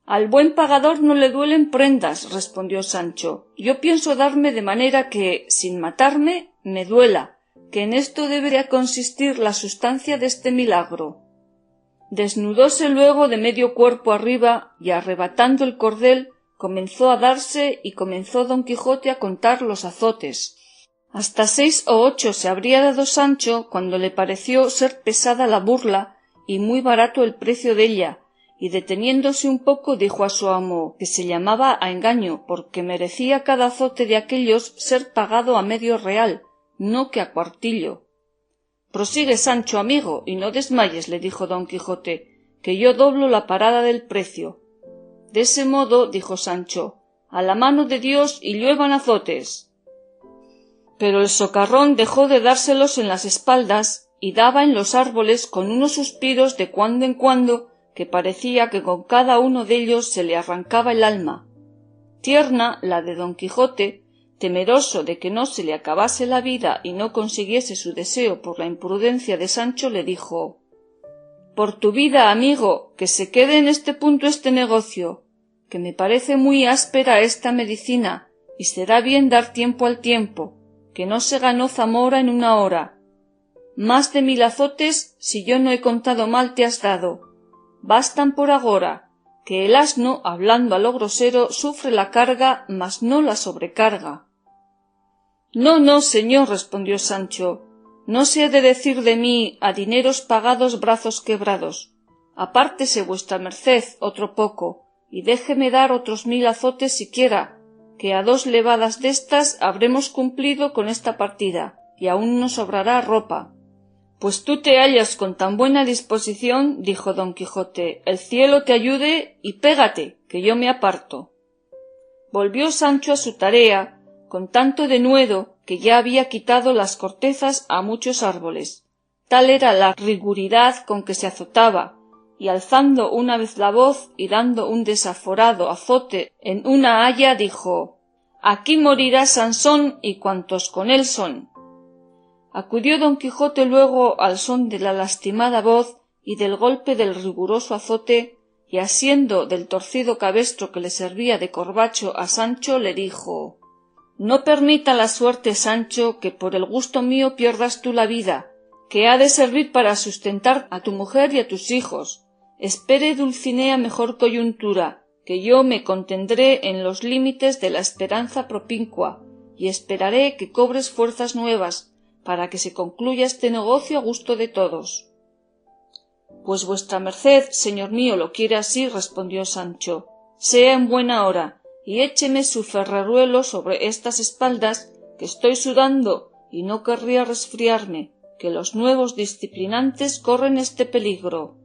«Al buen pagador no le duelen prendas», respondió Sancho. «Yo pienso darme de manera que, sin matarme, me duela, que en esto debería consistir la sustancia de este milagro». Desnudóse luego de medio cuerpo arriba y, arrebatando el cordel, comenzó a darse y comenzó don Quijote a contar los azotes. Hasta 6 o 8 se habría dado Sancho cuando le pareció ser pesada la burla y muy barato el precio de ella, y deteniéndose un poco dijo a su amo que se llamaba a engaño, porque merecía cada azote de aquellos ser pagado a medio real, no que a cuartillo. «Prosigue, Sancho, amigo, y no desmayes», le dijo don Quijote, «que yo doblo la parada del precio». «De ese modo», dijo Sancho, «a la mano de Dios y lluevan azotes». Pero el socarrón dejó de dárselos en las espaldas y daba en los árboles con unos suspiros de cuando en cuando que parecía que con cada uno de ellos se le arrancaba el alma. Tierna la de don Quijote, temeroso de que no se le acabase la vida y no consiguiese su deseo por la imprudencia de Sancho, le dijo: «Por tu vida, amigo, que se quede en este punto este negocio, que me parece muy áspera esta medicina, y será bien dar tiempo al tiempo, que no se ganó Zamora en una hora. Más de 1000 azotes, si yo no he contado mal, te has dado. Bastan por agora, que el asno, hablando a lo grosero, sufre la carga, mas no la sobrecarga». «No, no, señor», respondió Sancho, «no se ha de decir de mí a dineros pagados brazos quebrados. Apártese vuestra merced otro poco, y déjeme dar otros 1000 azotes siquiera, que a 2 levadas destas habremos cumplido con esta partida, y aún nos sobrará ropa. Pues tú te hallas con tan buena disposición, dijo don Quijote, el cielo te ayude y pégate, que yo me aparto. Volvió Sancho a su tarea, con tanto denuedo que ya había quitado las cortezas a muchos árboles. Tal era la riguridad con que se azotaba, y alzando una vez la voz y dando un desaforado azote en una haya, dijo: «Aquí morirá Sansón y cuantos con él son». Acudió don Quijote luego al son de la lastimada voz y del golpe del riguroso azote, y asiendo del torcido cabestro que le servía de corbacho a Sancho, le dijo: «No permita la suerte, Sancho, que por el gusto mío pierdas tú la vida, que ha de servir para sustentar a tu mujer y a tus hijos. Espere Dulcinea mejor coyuntura, que yo me contendré en los límites de la esperanza propincua, y esperaré que cobres fuerzas nuevas, para que se concluya este negocio a gusto de todos». «Pues vuestra merced, señor mío, lo quiere así», respondió Sancho, «sea en buena hora, y écheme su ferreruelo sobre estas espaldas, que estoy sudando y no querría resfriarme, que los nuevos disciplinantes corren este peligro».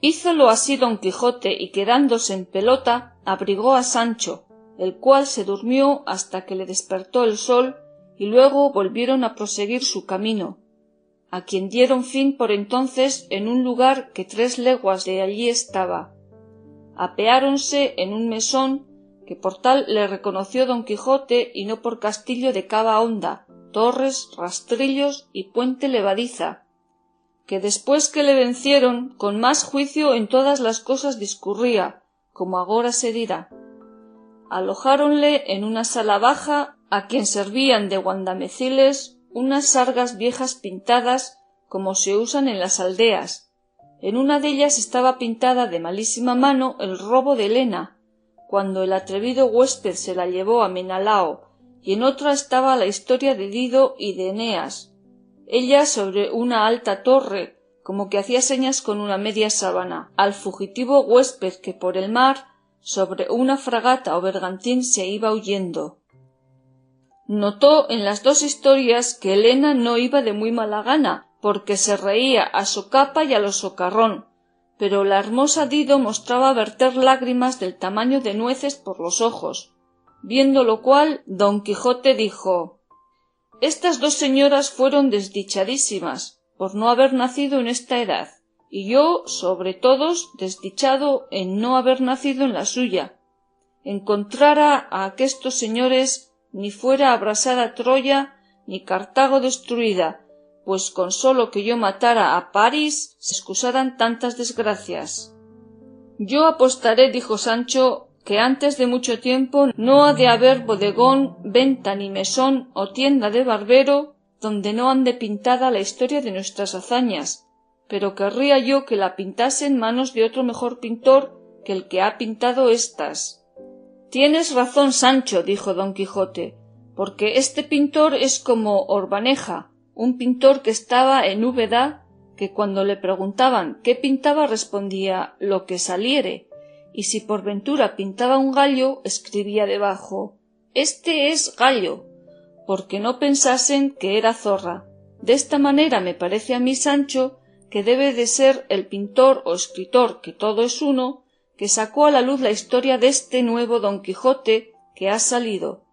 Hízolo así don Quijote, y quedándose en pelota, abrigó a Sancho, el cual se durmió hasta que le despertó el sol, y luego volvieron a proseguir su camino, a quien dieron fin por entonces en un lugar que 3 leguas de allí estaba. Apeáronse en un mesón, que por tal le reconoció don Quijote, y no por castillo de cava honda, torres, rastrillos y puente levadiza, que después que le vencieron, con más juicio en todas las cosas discurría, como agora se dirá. Alojáronle en una sala baja, a quien servían de guandameciles unas sargas viejas pintadas, como se usan en las aldeas. En una de ellas estaba pintada de malísima mano el robo de Helena, cuando el atrevido huésped se la llevó a Menalao, y en otra estaba la historia de Dido y de Eneas, ella sobre una alta torre, como que hacía señas con una media sábana, al fugitivo huésped que por el mar, sobre una fragata o bergantín, se iba huyendo. Notó en las 2 historias que Helena no iba de muy mala gana, porque se reía a socapa y a lo socarrón, pero la hermosa Dido mostraba verter lágrimas del tamaño de nueces por los ojos, viendo lo cual don Quijote dijo: «Estas 2 señoras fueron desdichadísimas por no haber nacido en esta edad, y yo, sobre todos, desdichado en no haber nacido en la suya. Encontrara a aquestos señores, ni fuera abrasada Troya, ni Cartago destruida, pues con solo que yo matara a París se excusaran tantas desgracias». «Yo apostaré», dijo Sancho, «que antes de mucho tiempo no ha de haber bodegón, venta ni mesón o tienda de barbero donde no ande pintada la historia de nuestras hazañas, pero querría yo que la pintase en manos de otro mejor pintor que el que ha pintado éstas». «Tienes razón, Sancho», dijo don Quijote, «porque este pintor es como Orbaneja, un pintor que estaba en Úbeda, que cuando le preguntaban qué pintaba respondía lo que saliere, y si por ventura pintaba un gallo escribía debajo: este es gallo, porque no pensasen que era zorra. De esta manera me parece a mí, Sancho, que debe de ser el pintor o escritor, que todo es uno, que sacó a la luz la historia de este nuevo don Quijote que ha salido,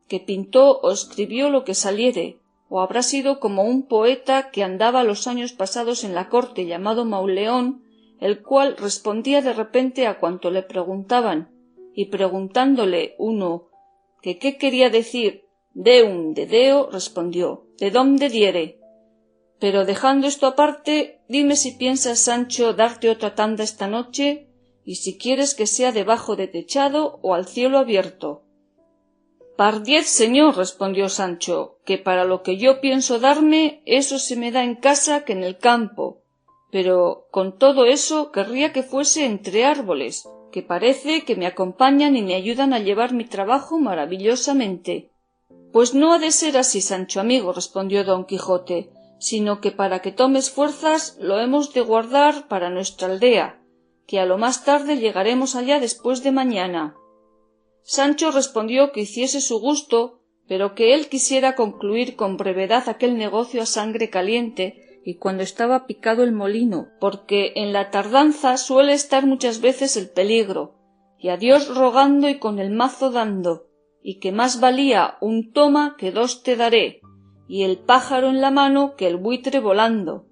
que pintó o escribió lo que saliere, o habrá sido como un poeta que andaba los años pasados en la corte llamado Mauleón, el cual respondía de repente a cuanto le preguntaban, y preguntándole uno que qué quería decir deum de deo, respondió: de dónde diere. Pero dejando esto aparte, dime si piensas, Sancho, darte otra tanda esta noche, y si quieres que sea debajo de techado o al cielo abierto. «Pardiez, señor», respondió Sancho, «que para lo que yo pienso darme, eso se me da en casa que en el campo, pero con todo eso querría que fuese entre árboles, que parece que me acompañan y me ayudan a llevar mi trabajo maravillosamente». «Pues no ha de ser así, Sancho amigo», respondió don Quijote, «sino que para que tomes fuerzas lo hemos de guardar para nuestra aldea, que a lo más tarde llegaremos allá después de mañana». Sancho respondió que hiciese su gusto, pero que él quisiera concluir con brevedad aquel negocio a sangre caliente, y cuando estaba picado el molino, porque en la tardanza suele estar muchas veces el peligro, y a Dios rogando y con el mazo dando, y que más valía un toma que dos te daré, y el pájaro en la mano que el buitre volando.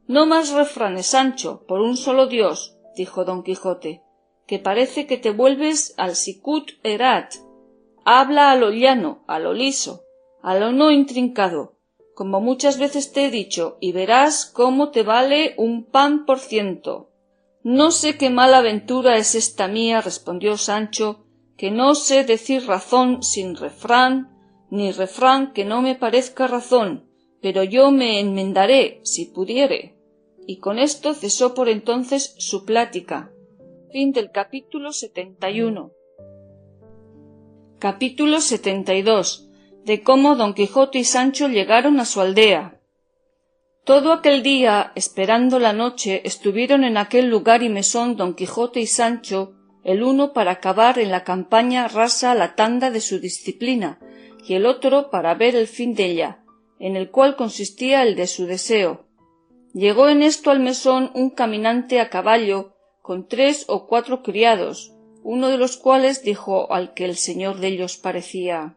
No más refranes, Sancho, por un solo Dios, dijo don Quijote, que parece que te vuelves al sicut erat. Habla a lo llano, a lo liso, a lo no intrincado, como muchas veces te he dicho, y verás cómo te vale un pan por ciento. No sé qué mala aventura es esta mía, respondió Sancho, que no sé decir razón sin refrán, ni refrán que no me parezca razón, pero yo me enmendaré, si pudiere. Y con esto cesó por entonces su plática. Fin del capítulo 71. Capítulo 72. De cómo don Quijote y Sancho llegaron a su aldea. Todo aquel día, esperando la noche, estuvieron en aquel lugar y mesón don Quijote y Sancho, el uno para acabar en la campaña rasa la tanda de su disciplina, y el otro para ver el fin della, en el cual consistía el de su deseo. Llegó en esto al mesón un caminante a caballo, con 3 o 4 criados, uno de los cuales dijo al que el señor dellos parecía: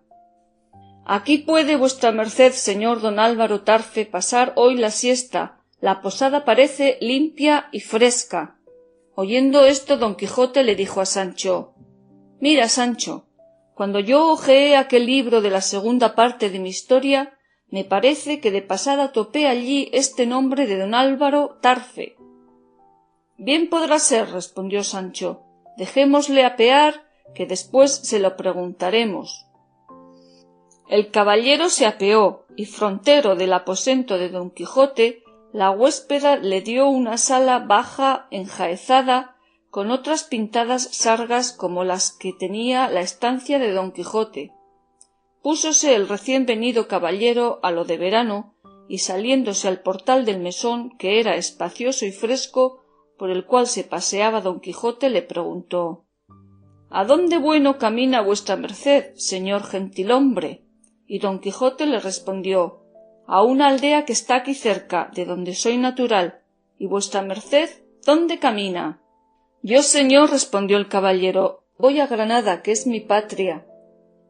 «Aquí puede vuestra merced, señor don Álvaro Tarfe, pasar hoy la siesta, la posada parece limpia y fresca». Oyendo esto don Quijote le dijo a Sancho: «Mira, Sancho, cuando yo hojeé aquel libro de la segunda parte de mi historia, me parece que de pasada topé allí este nombre de don Álvaro Tarfe». «Bien podrá ser», respondió Sancho, «dejémosle apear, que después se lo preguntaremos». El caballero se apeó, y frontero del aposento de don Quijote, la huéspeda le dio una sala baja enjaezada, con otras pintadas sargas como las que tenía la estancia de don Quijote. Púsose el recién venido caballero a lo de verano, y saliéndose al portal del mesón, que era espacioso y fresco, por el cual se paseaba don Quijote, le preguntó: «¿A dónde bueno camina vuestra merced, señor gentilhombre?». Y don Quijote le respondió: «A una aldea que está aquí cerca, de donde soy natural. ¿Y vuestra merced dónde camina?». «Yo, señor», respondió el caballero, «voy a Granada, que es mi patria».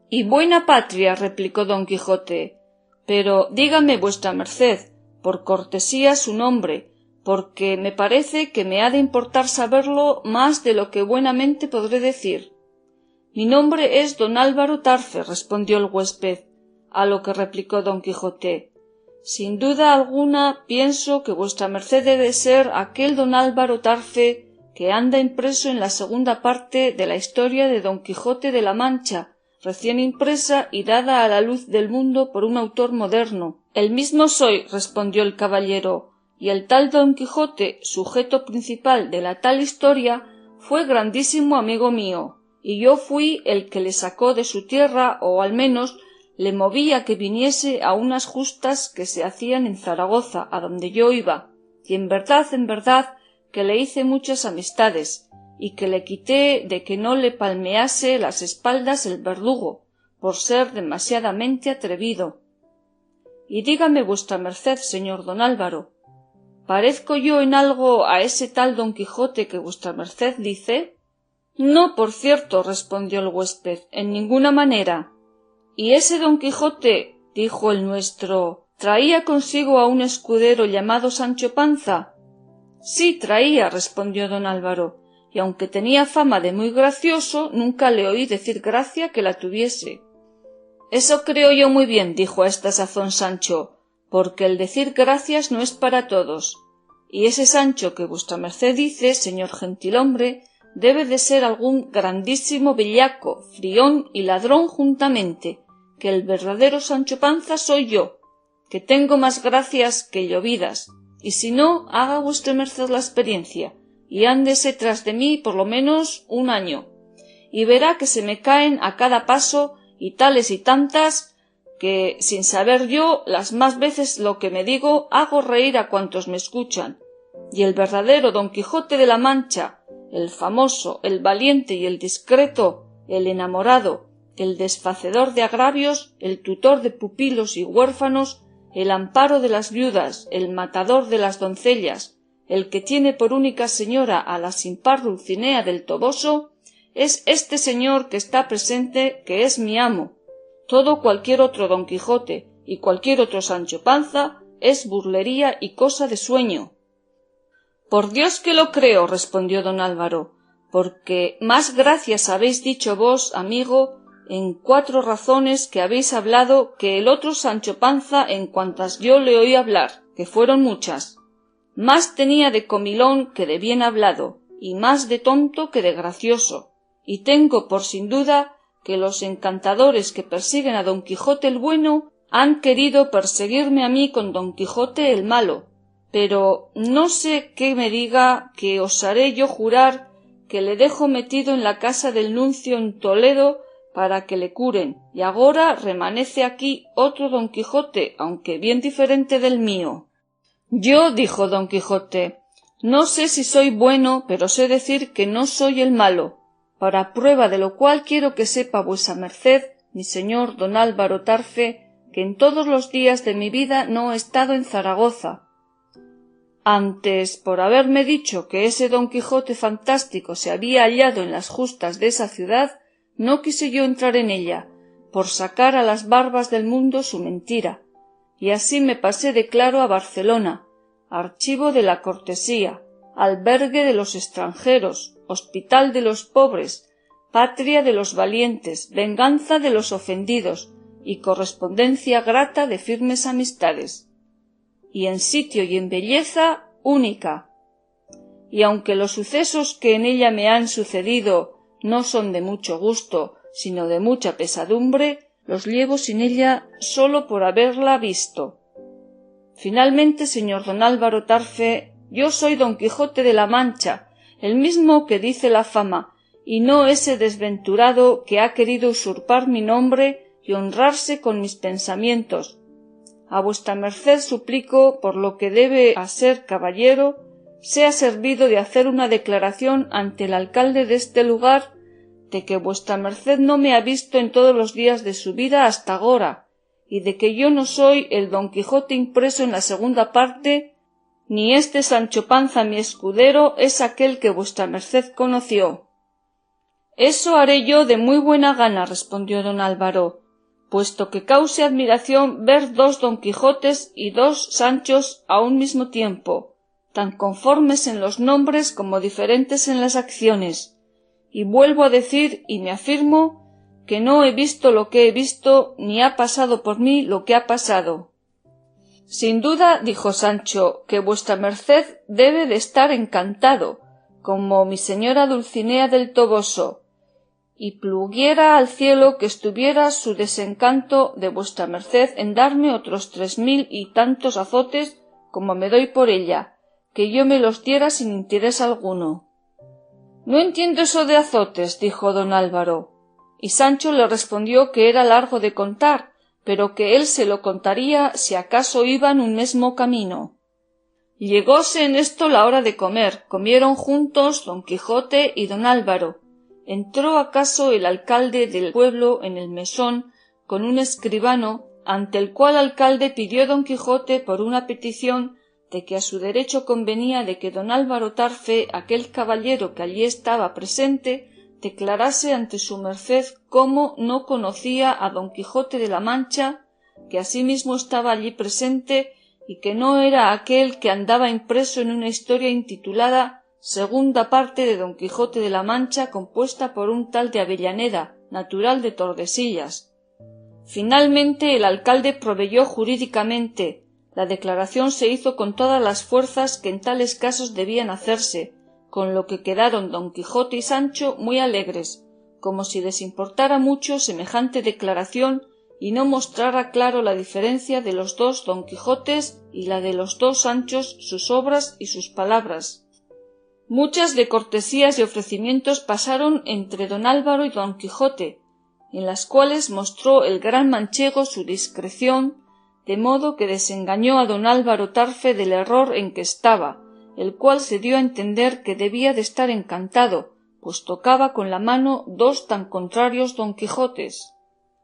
«Y buena patria», replicó don Quijote, «pero dígame vuestra merced, por cortesía, su nombre, porque me parece que me ha de importar saberlo más de lo que buenamente podré decir». «Mi nombre es don Álvaro Tarfe», respondió el huésped, a lo que replicó don Quijote: «Sin duda alguna pienso que vuestra merced debe ser aquel don Álvaro Tarfe que anda impreso en la segunda parte de la historia de don Quijote de la Mancha, recién impresa y dada a la luz del mundo por un autor moderno». «El mismo soy», respondió el caballero, «y el tal don Quijote, sujeto principal de la tal historia, fue grandísimo amigo mío, y yo fui el que le sacó de su tierra, o al menos le moví a que viniese a unas justas que se hacían en Zaragoza, a donde yo iba, y en verdad, que le hice muchas amistades, y que le quité de que no le palmease las espaldas el verdugo, por ser demasiadamente atrevido. Y dígame vuestra merced, señor don Álvaro, ¿parezco yo en algo a ese tal don Quijote que vuestra merced dice?» «No, por cierto», respondió el huésped, «en ninguna manera». «¿Y ese don Quijote», dijo el nuestro, «traía consigo a un escudero llamado Sancho Panza?» «Sí, traía», respondió don Álvaro, «y aunque tenía fama de muy gracioso, nunca le oí decir gracia que la tuviese». «Eso creo yo muy bien», dijo a esta sazón Sancho, «porque el decir gracias no es para todos. Y ese Sancho que vuestra merced dice, señor gentilhombre, debe de ser algún grandísimo bellaco, frión y ladrón juntamente, que el verdadero Sancho Panza soy yo, que tengo más gracias que llovidas, y si no, haga vuestra merced la experiencia, y ándese tras de mí por lo menos un año, y verá que se me caen a cada paso y tales y tantas, que, sin saber yo las más veces lo que me digo, hago reír a cuantos me escuchan, y el verdadero don Quijote de la Mancha, el famoso, el valiente y el discreto, el enamorado, el desfacedor de agravios, el tutor de pupilos y huérfanos, el amparo de las viudas, el matador de las doncellas, el que tiene por única señora a la sin par Dulcinea del Toboso, es este señor que está presente, que es mi amo. Todo cualquier otro Don Quijote y cualquier otro Sancho Panza es burlería y cosa de sueño. Por Dios que lo creo, respondió don Álvaro, porque más gracias habéis dicho vos, amigo, en 4 razones que habéis hablado que el otro Sancho Panza en cuantas yo le oí hablar, que fueron muchas. Más tenía de comilón que de bien hablado, y más de tonto que de gracioso, y tengo por sin duda que los encantadores que persiguen a Don Quijote el bueno han querido perseguirme a mí con Don Quijote el malo, pero no sé qué me diga que osaré yo jurar que le dejo metido en la casa del nuncio en Toledo para que le curen, y agora remanece aquí otro Don Quijote, aunque bien diferente del mío. Yo, dijo Don Quijote, no sé si soy bueno, pero sé decir que no soy el malo, para prueba de lo cual quiero que sepa vuesa merced, mi señor don Álvaro Tarfe, que en todos los días de mi vida no he estado en Zaragoza. Antes, por haberme dicho que ese Don Quijote fantástico se había hallado en las justas de esa ciudad, no quise yo entrar en ella, por sacar a las barbas del mundo su mentira, y así me pasé de claro a Barcelona, archivo de la cortesía, albergue de los extranjeros, hospital de los pobres, patria de los valientes, venganza de los ofendidos, y correspondencia grata de firmes amistades, y en sitio y en belleza única. Y aunque los sucesos que en ella me han sucedido no son de mucho gusto, sino de mucha pesadumbre, los llevo sin ella sólo por haberla visto. Finalmente, señor don Álvaro Tarfe, yo soy Don Quijote de la Mancha, el mismo que dice la fama, y no ese desventurado que ha querido usurpar mi nombre y honrarse con mis pensamientos. A vuestra merced suplico, por lo que debe a ser caballero, sea servido de hacer una declaración ante el alcalde de este lugar de que vuestra merced no me ha visto en todos los días de su vida hasta agora, y de que yo no soy el Don Quijote impreso en la segunda parte, ni este Sancho Panza mi escudero es aquel que vuestra merced conoció. Eso haré yo de muy buena gana, respondió don Álvaro, puesto que cause admiración ver 2 Don Quijotes y 2 Sanchos a un mismo tiempo, tan conformes en los nombres como diferentes en las acciones, y vuelvo a decir y me afirmo que no he visto lo que he visto, ni ha pasado por mí lo que ha pasado. Sin duda, dijo Sancho, que vuestra merced debe de estar encantado, como mi señora Dulcinea del Toboso, y pluguiera al cielo que estuviera su desencanto de vuestra merced en darme otros 3000 y tantos azotes como me doy por ella, que yo me los diera sin interés alguno. No entiendo eso de azotes, dijo don Álvaro, y Sancho le respondió que era largo de contar, pero que él se lo contaría si acaso iban un mesmo camino. Llegóse en esto la hora de comer, comieron juntos don Quijote y don Álvaro. Entró acaso el alcalde del pueblo en el mesón con un escribano, ante el cual alcalde pidió don Quijote por una petición de que a su derecho convenía de que don Álvaro Tarfe, aquel caballero que allí estaba presente, declarase ante su merced cómo no conocía a Don Quijote de la Mancha, que asimismo estaba allí presente y que no era aquel que andaba impreso en una historia intitulada Segunda parte de Don Quijote de la Mancha, compuesta por un tal de Avellaneda, natural de Tordesillas. Finalmente el alcalde proveyó jurídicamente. La declaración se hizo con todas las fuerzas que en tales casos debían hacerse, con lo que quedaron Don Quijote y Sancho muy alegres, como si les importara mucho semejante declaración y no mostrara claro la diferencia de los 2 Don Quijotes y la de los 2 Sanchos, sus obras y sus palabras. Muchas de cortesías y ofrecimientos pasaron entre don Álvaro y don Quijote, en las cuales mostró el gran manchego su discreción, de modo que desengañó a don Álvaro Tarfe del error en que estaba, el cual se dio a entender que debía de estar encantado, pues tocaba con la mano 2 tan contrarios Don Quijotes.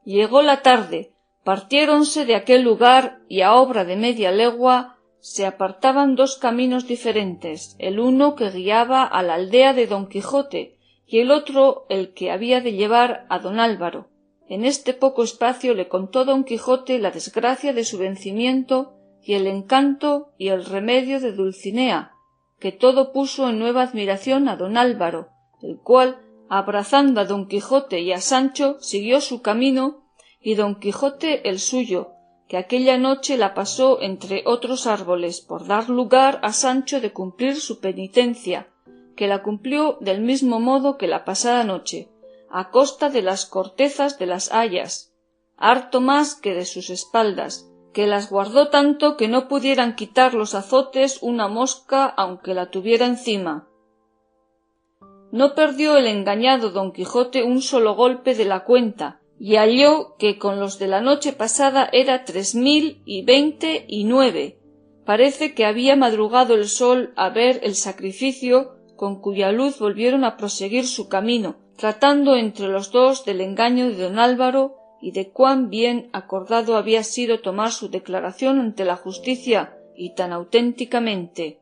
Llegó la tarde, Partiéronse de aquel lugar y a obra de media legua se apartaban dos caminos diferentes, el uno que guiaba a la aldea de don Quijote y el otro el que había de llevar a don Álvaro. En este poco espacio le contó don Quijote la desgracia de su vencimiento y el encanto y el remedio de Dulcinea, que todo puso en nueva admiración a don Álvaro, el cual, abrazando a don Quijote y a Sancho, siguió su camino y don Quijote el suyo, que aquella noche la pasó entre otros árboles por dar lugar a Sancho de cumplir su penitencia, que la cumplió del mismo modo que la pasada noche, a costa de las cortezas de las hayas, harto más que de sus espaldas, que las guardó tanto que no pudieran quitar los azotes una mosca aunque la tuviera encima. No perdió el engañado don Quijote un solo golpe de la cuenta, y halló que con los de la noche pasada era 3029. Parece que había madrugado el sol a ver el sacrificio, con cuya luz volvieron a proseguir su camino, tratando entre los dos del engaño de don Álvaro y de cuán bien acordado había sido tomar su declaración ante la justicia y tan auténticamente.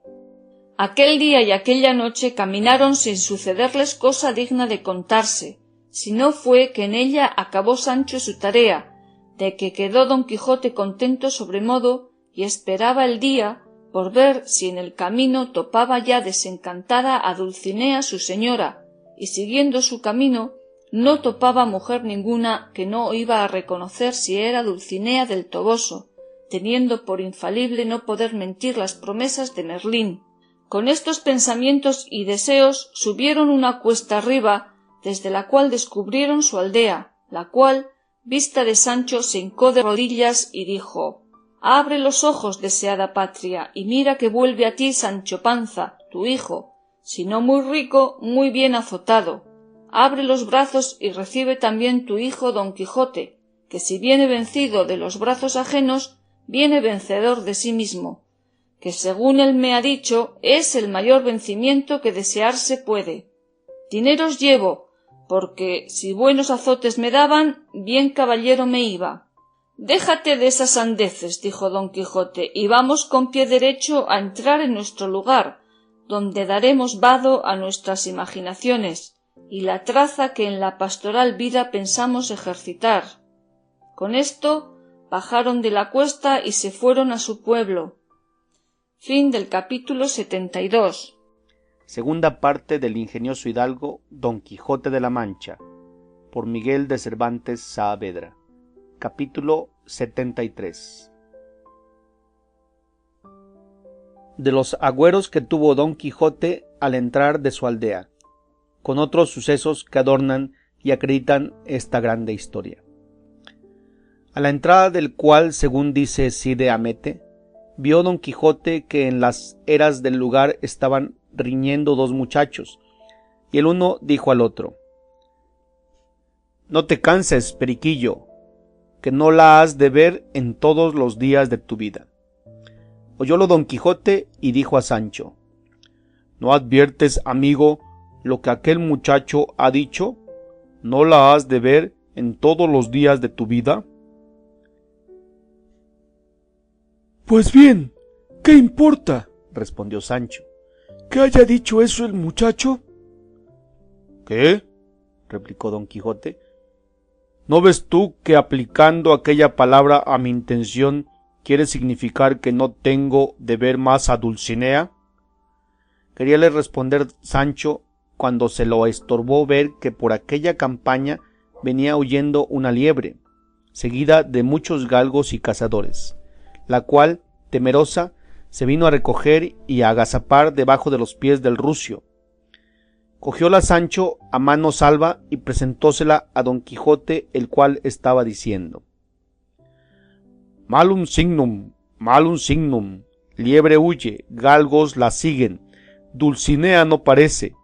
Aquel día y aquella noche caminaron sin sucederles cosa digna de contarse, si no fue que en ella acabó Sancho su tarea, de que quedó don Quijote contento sobremodo y esperaba el día por ver si en el camino topaba ya desencantada a Dulcinea su señora, y siguiendo su camino no topaba mujer ninguna que no iba a reconocer si era Dulcinea del Toboso, teniendo por infalible no poder mentir las promesas de Merlín. Con estos pensamientos y deseos subieron una cuesta arriba, desde la cual descubrieron su aldea, la cual, vista de Sancho, se hincó de rodillas y dijo: «Abre los ojos, deseada patria, y mira que vuelve a ti Sancho Panza, tu hijo, si no muy rico, muy bien azotado. Abre los brazos y recibe también tu hijo don Quijote, que si viene vencido de los brazos ajenos, viene vencedor de sí mismo, que según él me ha dicho, es el mayor vencimiento que desearse puede. Dineros llevo, porque si buenos azotes me daban, bien caballero me iba». «Déjate de esas sandeces», dijo don Quijote, «y vamos con pie derecho a entrar en nuestro lugar, donde daremos vado a nuestras imaginaciones y la traza que en la pastoral vida pensamos ejercitar». Con esto bajaron de la cuesta y se fueron a su pueblo. Fin del capítulo 72. Segunda parte del ingenioso hidalgo Don Quijote de la Mancha, por Miguel de Cervantes Saavedra. Capítulo 73. De los agüeros que tuvo Don Quijote al entrar de su aldea, con otros sucesos que adornan y acreditan esta grande historia. A la entrada del cual, según dice Cide Hamete, vio Don Quijote que en las eras del lugar estaban riñendo dos muchachos, y el uno dijo al otro: «No te canses, periquillo, que no la has de ver en todos los días de tu vida». Oyólo Don Quijote y dijo a Sancho: «¿No adviertes, amigo, lo que aquel muchacho ha dicho? ¿No la has de ver en todos los días de tu vida?» «Pues bien, ¿qué importa?», respondió Sancho, «que haya dicho eso el muchacho». «¿Qué?», replicó Don Quijote. «¿No ves tú que aplicando aquella palabra a mi intención quiere significar que no tengo de ver más a Dulcinea?» Queríale responder Sancho cuando se lo estorbó ver que por aquella campaña venía huyendo una liebre, seguida de muchos galgos y cazadores, la cual, temerosa, se vino a recoger y a agazapar debajo de los pies del rucio. Cogióla Sancho a mano salva y presentósela a Don Quijote, el cual estaba diciendo: malum signum, liebre huye, galgos la siguen, Dulcinea no parece».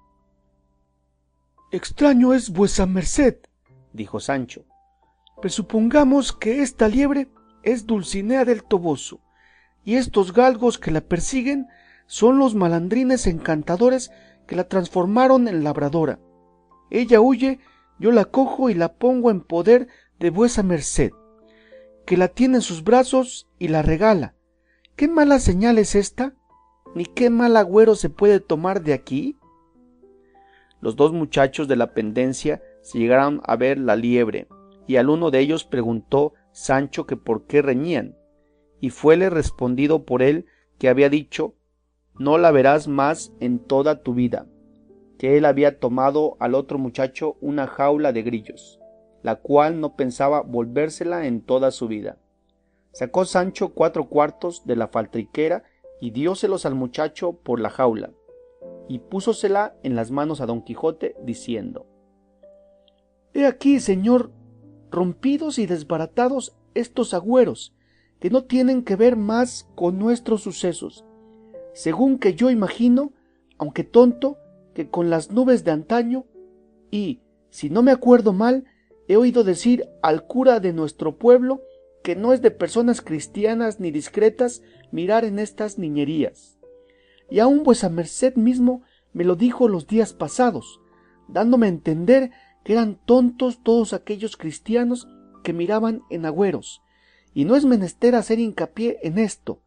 «Extraño es vuesa merced», dijo Sancho, «presupongamos que esta liebre es Dulcinea del Toboso, y estos galgos que la persiguen son los malandrines encantadores que la transformaron en labradora. Ella huye, yo la cojo y la pongo en poder de vuesa merced. que la tiene en sus brazos y la regala. ¿Qué mala señal es esta? ¿Ni qué mal agüero se puede tomar de aquí? Los dos muchachos de la pendencia se llegaron a ver la liebre, y al uno de ellos preguntó Sancho que por qué reñían, y fuele respondido por él que había dicho: no la verás más en toda tu vida, que él había tomado al otro muchacho una jaula de grillos, la cual no pensaba volvérsela en toda su vida. Sacó Sancho 4 cuartos de la faltriquera y dióselos al muchacho por la jaula, y púsosela en las manos a Don Quijote, diciendo: He aquí, señor, rompidos y desbaratados estos agüeros, que no tienen que ver más con nuestros sucesos, según que yo imagino, aunque tonto, que con las nubes de antaño, y, si no me acuerdo mal, he oído decir al cura de nuestro pueblo que no es de personas cristianas ni discretas mirar en estas niñerías. Y aun vuesa merced mismo me lo dijo los días pasados, dándome a entender que eran tontos todos aquellos cristianos que miraban en agüeros, y no es menester hacer hincapié en esto,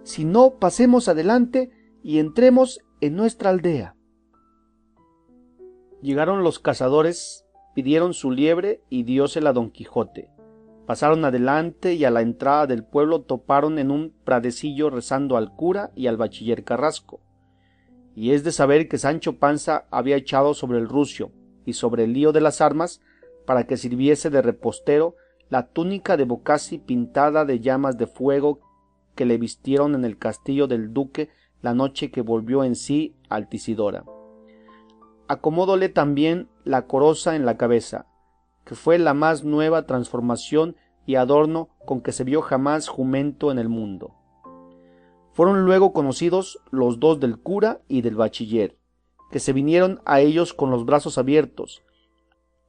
sino pasemos adelante y entremos en nuestra aldea. Llegaron los cazadores, pidieron su liebre y diósela a Don Quijote. Pasaron adelante y a la entrada del pueblo toparon en un pradecillo rezando al cura y al bachiller Carrasco. Y es de saber que Sancho Panza había echado sobre el rucio y sobre el lío de las armas, para que sirviese de repostero, la túnica de Bocasi pintada de llamas de fuego que le vistieron en el castillo del duque la noche que volvió en sí Altisidora. Acomódole también la coroza en la cabeza, que fue la más nueva transformación y adorno con que se vio jamás jumento en el mundo. Fueron luego conocidos los dos del cura y del bachiller, que se vinieron a ellos con los brazos abiertos.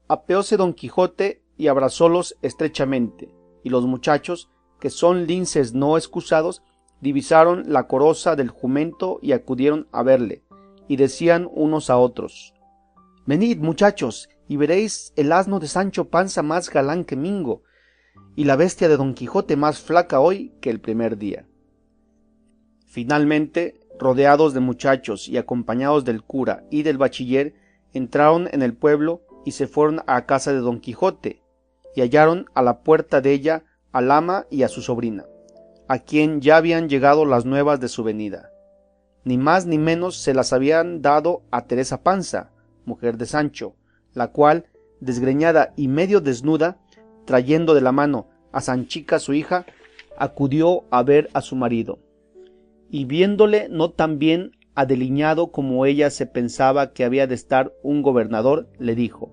Apeóse Don Quijote y abrazólos estrechamente, y los muchachos, que son linces no excusados, divisaron la coroza del jumento y acudieron a verle, y decían unos a otros: venid, muchachos, y veréis el asno de Sancho Panza más galán que Mingo, y la bestia de Don Quijote más flaca hoy que el primer día. Finalmente, rodeados de muchachos y acompañados del cura y del bachiller, entraron en el pueblo y se fueron a casa de Don Quijote, y hallaron a la puerta de ella al ama y a su sobrina, a quien ya habían llegado las nuevas de su venida. Ni más ni menos se las habían dado a Teresa Panza, mujer de Sancho, la cual, desgreñada y medio desnuda, trayendo de la mano a Sanchica su hija, acudió a ver a su marido, y viéndole no tan bien adeliñado como ella se pensaba que había de estar un gobernador, le dijo: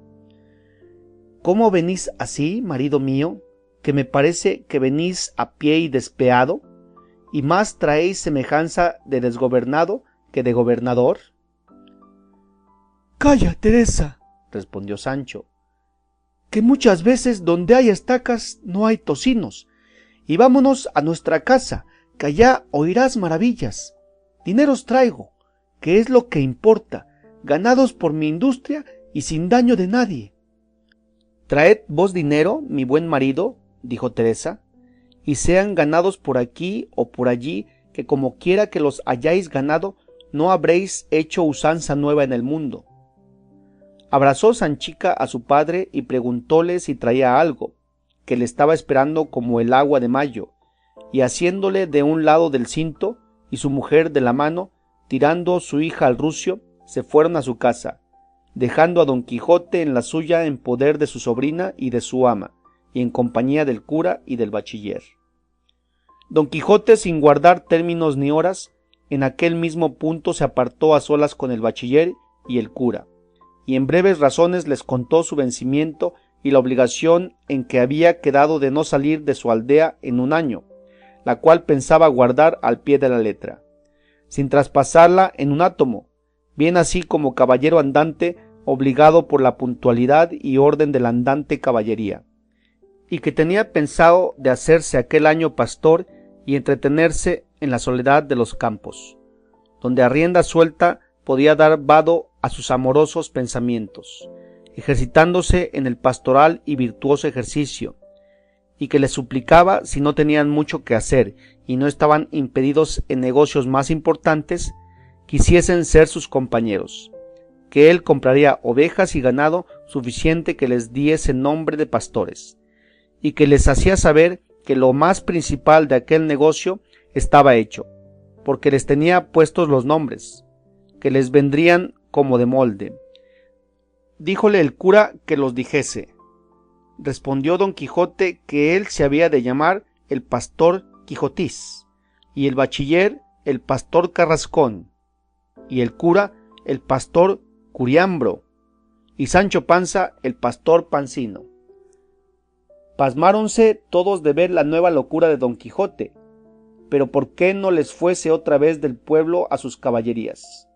¿cómo venís así, marido mío, que me parece que venís a pie y despeado, y más traéis semejanza de desgobernado que de gobernador? Calla, Teresa, respondió Sancho, que muchas veces donde hay estacas no hay tocinos, y vámonos a nuestra casa, que allá oirás maravillas. Dineros traigo, que es lo que importa, ganados por mi industria y sin daño de nadie. Traed vos dinero, mi buen marido, dijo Teresa, y sean ganados por aquí o por allí, que como quiera que los hayáis ganado, no habréis hecho usanza nueva en el mundo. Abrazó Sanchica a su padre y preguntóle si traía algo, que le estaba esperando como el agua de mayo, y asiéndole de un lado del cinto y su mujer de la mano, tirando su hija al rucio, se fueron a su casa, dejando a Don Quijote en la suya en poder de su sobrina y de su ama, y en compañía del cura y del bachiller. Don Quijote, sin guardar términos ni horas, en aquel mismo punto se apartó a solas con el bachiller y el cura, y en breves razones les contó su vencimiento y la obligación en que había quedado de no salir de su aldea en un año, la cual pensaba guardar al pie de la letra, sin traspasarla en un átomo, bien así como caballero andante obligado por la puntualidad y orden de la andante caballería, y que tenía pensado de hacerse aquel año pastor y entretenerse en la soledad de los campos, donde a rienda suelta podía dar vado a sus amorosos pensamientos, ejercitándose en el pastoral y virtuoso ejercicio, y que les suplicaba, si no tenían mucho que hacer y no estaban impedidos en negocios más importantes, quisiesen ser sus compañeros, que él compraría ovejas y ganado suficiente que les diese nombre de pastores, y que les hacía saber que lo más principal de aquel negocio estaba hecho, porque les tenía puestos los nombres, que les vendrían como de molde. Díjole el cura que los dijese. Respondió don Quijote que él se había de llamar el pastor Quijotiz, y el bachiller el pastor Carrascón, y el cura el pastor Curiambro, y Sancho Panza el pastor Pancino. Pasmáronse todos de ver la nueva locura de don Quijote, pero por qué no les fuese otra vez del pueblo a sus caballerías,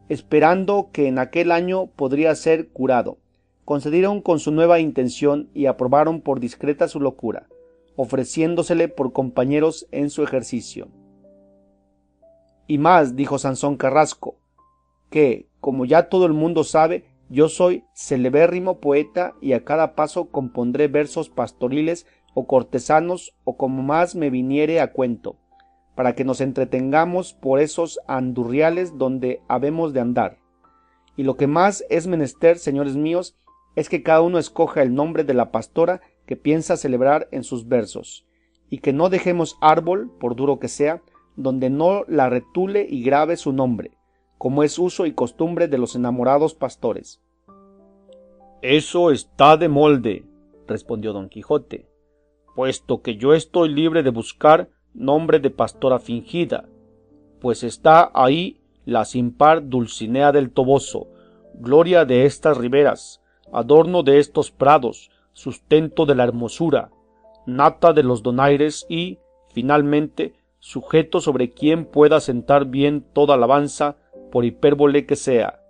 esperando que en aquel año podría ser curado. Concedieron con su nueva intención y aprobaron por discreta su locura, ofreciéndosele por compañeros en su ejercicio. Y más, dijo Sansón Carrasco, que, como ya todo el mundo sabe, yo soy celebérrimo poeta y a cada paso compondré versos pastoriles o cortesanos o como más me viniere a cuento, para que nos entretengamos por esos andurriales donde habemos de andar. Y lo que más es menester, señores míos, es que cada uno escoja el nombre de la pastora que piensa celebrar en sus versos, y que no dejemos árbol, por duro que sea, donde no la retule y grabe su nombre, como es uso y costumbre de los enamorados pastores. Eso está de molde, respondió don Quijote, puesto que yo estoy libre de buscar nombre de pastora fingida, pues está ahí la sin par Dulcinea del Toboso, gloria de estas riberas, adorno de estos prados, sustento de la hermosura, nata de los donaires y, finalmente, sujeto sobre quien pueda sentar bien toda alabanza, por hipérbole que sea.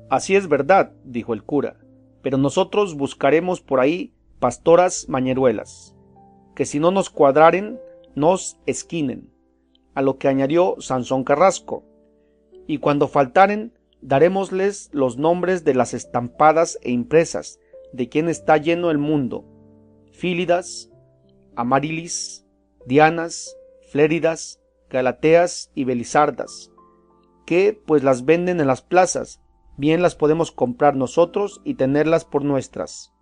Así es verdad, dijo el cura, pero nosotros buscaremos por ahí pastoras mañeruelas, que si no nos cuadraren, nos esquinen, a lo que añadió Sansón Carrasco, y cuando faltaren, darémosles los nombres de las estampadas e impresas, de quien está lleno el mundo: Fílidas, Amarilis, Dianas, Fléridas, Galateas y Belisardas, que pues las venden en las plazas, bien las podemos comprar nosotros y tenerlas por nuestras.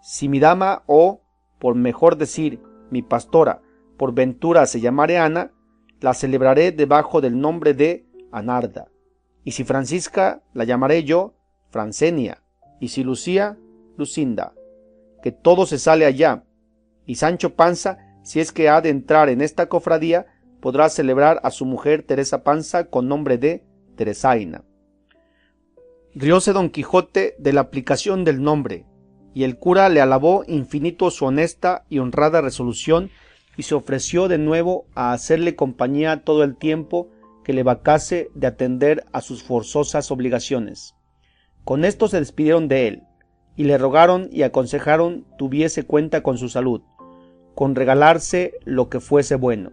Si mi dama o, por mejor decir, mi pastora, por ventura se llamare Ana, la celebraré debajo del nombre de Anarda. Y si Francisca, la llamaré yo Francenia, y si Lucía, Lucinda, que todo se sale allá. Y Sancho Panza, si es que ha de entrar en esta cofradía, podrá celebrar a su mujer Teresa Panza con nombre de Teresaina. Rióse don Quijote de la aplicación del nombre, y el cura le alabó infinito su honesta y honrada resolución, y se ofreció de nuevo a hacerle compañía todo el tiempo que le vacase de atender a sus forzosas obligaciones. Con esto se despidieron de él, y le rogaron y aconsejaron tuviese cuenta con su salud, con regalarse lo que fuese bueno.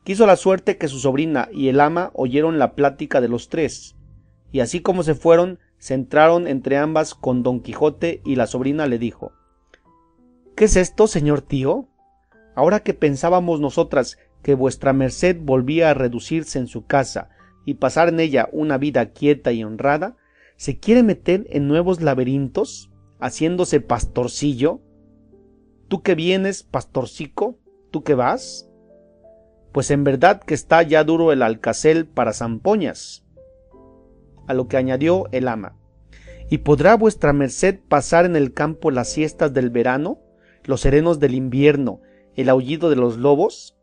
Quiso la suerte que su sobrina y el ama oyeron la plática de los tres, y así como se fueron, se entraron entre ambas con don Quijote, y la sobrina le dijo: ¿Qué es esto, señor tío? Ahora que pensábamos nosotras que vuestra merced volvía a reducirse en su casa y pasar en ella una vida quieta y honrada, ¿se quiere meter en nuevos laberintos, haciéndose pastorcillo? ¿Tú que vienes, pastorcico? ¿Tú que vas? Pues en verdad que está ya duro el alcacel para zampoñas. A lo que añadió el ama: ¿Y podrá vuestra merced pasar en el campo las siestas del verano, los serenos del invierno, el aullido de los lobos?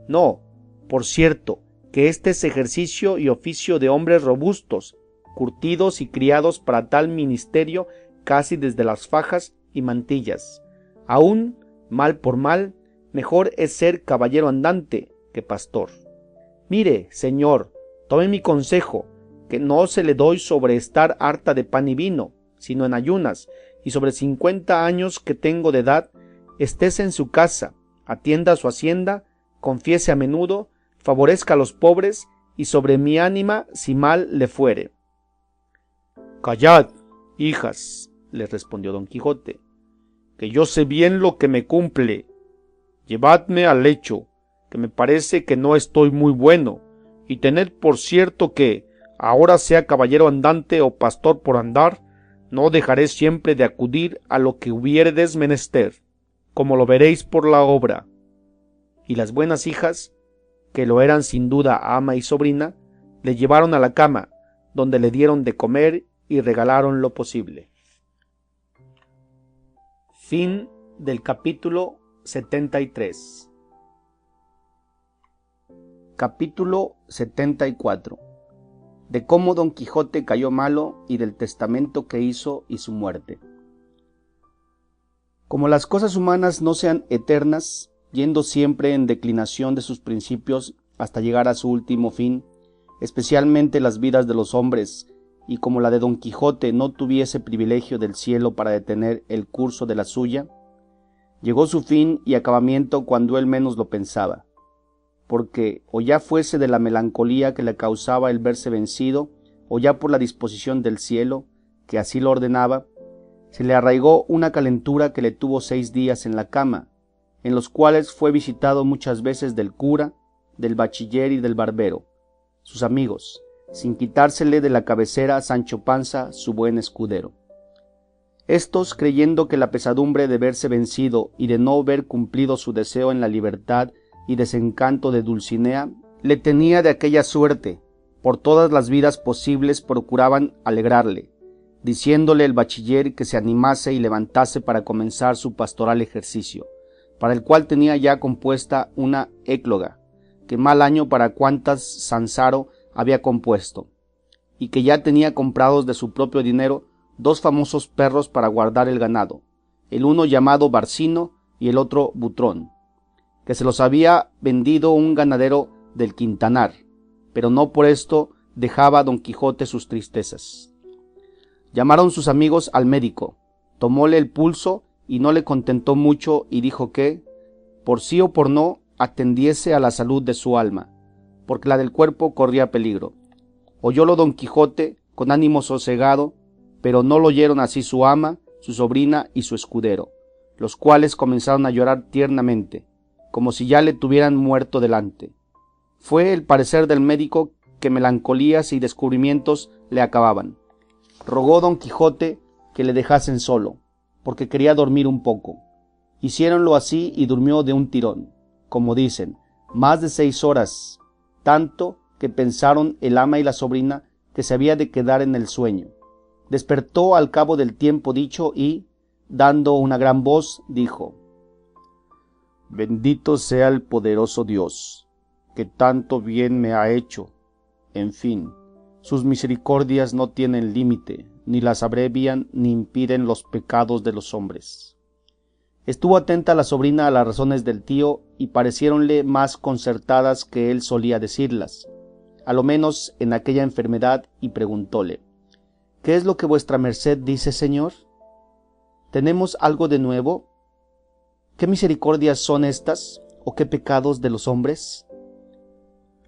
No, por cierto, que este es ejercicio y oficio de hombres robustos, curtidos y criados para tal ministerio casi desde las fajas y mantillas. Aún, mal por mal, mejor es ser caballero andante que pastor. Mire, señor, tome mi consejo, que no se le doy sobre estar harta de pan y vino, sino en ayunas, y sobre 50 años que tengo de edad, estése en su casa, atienda su hacienda, confiese a menudo, favorezca a los pobres, y sobre mi ánima si mal le fuere. Callad, hijas, le respondió don Quijote, que yo sé bien lo que me cumple. Llevadme al lecho, que me parece que no estoy muy bueno, y tened por cierto que, ahora sea caballero andante o pastor por andar, no dejaré siempre de acudir a lo que hubiéredes menester, como lo veréis por la obra. Y las buenas hijas, que lo eran sin duda ama y sobrina, le llevaron a la cama, donde le dieron de comer y regalaron lo posible. Fin del capítulo 73. Capítulo 74. De cómo Don Quijote cayó malo y del testamento que hizo y su muerte. Como las cosas humanas no sean eternas, yendo siempre en declinación de sus principios hasta llegar a su último fin, especialmente las vidas de los hombres, y como la de Don Quijote no tuviese privilegio del cielo para detener el curso de la suya, llegó su fin y acabamiento cuando él menos lo pensaba, porque o ya fuese de la melancolía que le causaba el verse vencido, o ya por la disposición del cielo, que así lo ordenaba, se le arraigó una calentura que le tuvo 6 días en la cama, en los cuales fue visitado muchas veces del cura, del bachiller y del barbero, sus amigos, sin quitársele de la cabecera Sancho Panza, su buen escudero. Estos, creyendo que la pesadumbre de verse vencido y de no ver cumplido su deseo en la libertad y desencanto de Dulcinea, le tenía de aquella suerte, por todas las vidas posibles procuraban alegrarle, diciéndole el bachiller que se animase y levantase para comenzar su pastoral ejercicio, para el cual tenía ya compuesta una écloga, que mal año para cuantas Sansaro había compuesto, y que ya tenía comprados de su propio dinero 2 famosos perros para guardar el ganado, el uno llamado Barcino y el otro Butrón, que se los había vendido un ganadero del Quintanar, pero no por esto dejaba Don Quijote sus tristezas. Llamaron sus amigos al médico, tomóle el pulso y no le contentó mucho y dijo que, por sí o por no, atendiese a la salud de su alma, porque la del cuerpo corría peligro. Oyólo Don Quijote con ánimo sosegado, pero no lo oyeron así su ama, su sobrina y su escudero, los cuales comenzaron a llorar tiernamente, como si ya le tuvieran muerto delante. Fue el parecer del médico que melancolías y descubrimientos le acababan. Rogó Don Quijote que le dejasen solo, porque quería dormir un poco. Hiciéronlo así y durmió de un tirón, como dicen, más de 6 horas, tanto que pensaron el ama y la sobrina que se había de quedar en el sueño. Despertó al cabo del tiempo dicho y, dando una gran voz, dijo: Bendito sea el poderoso Dios, que tanto bien me ha hecho. En fin, sus misericordias no tienen límite, ni las abrevian ni impiden los pecados de los hombres. Estuvo atenta la sobrina a las razones del tío y pareciéronle más concertadas que él solía decirlas, a lo menos en aquella enfermedad, y preguntóle: ¿Qué es lo que vuestra merced dice, señor? ¿Tenemos algo de nuevo? ¿Qué misericordias son estas, o qué pecados de los hombres?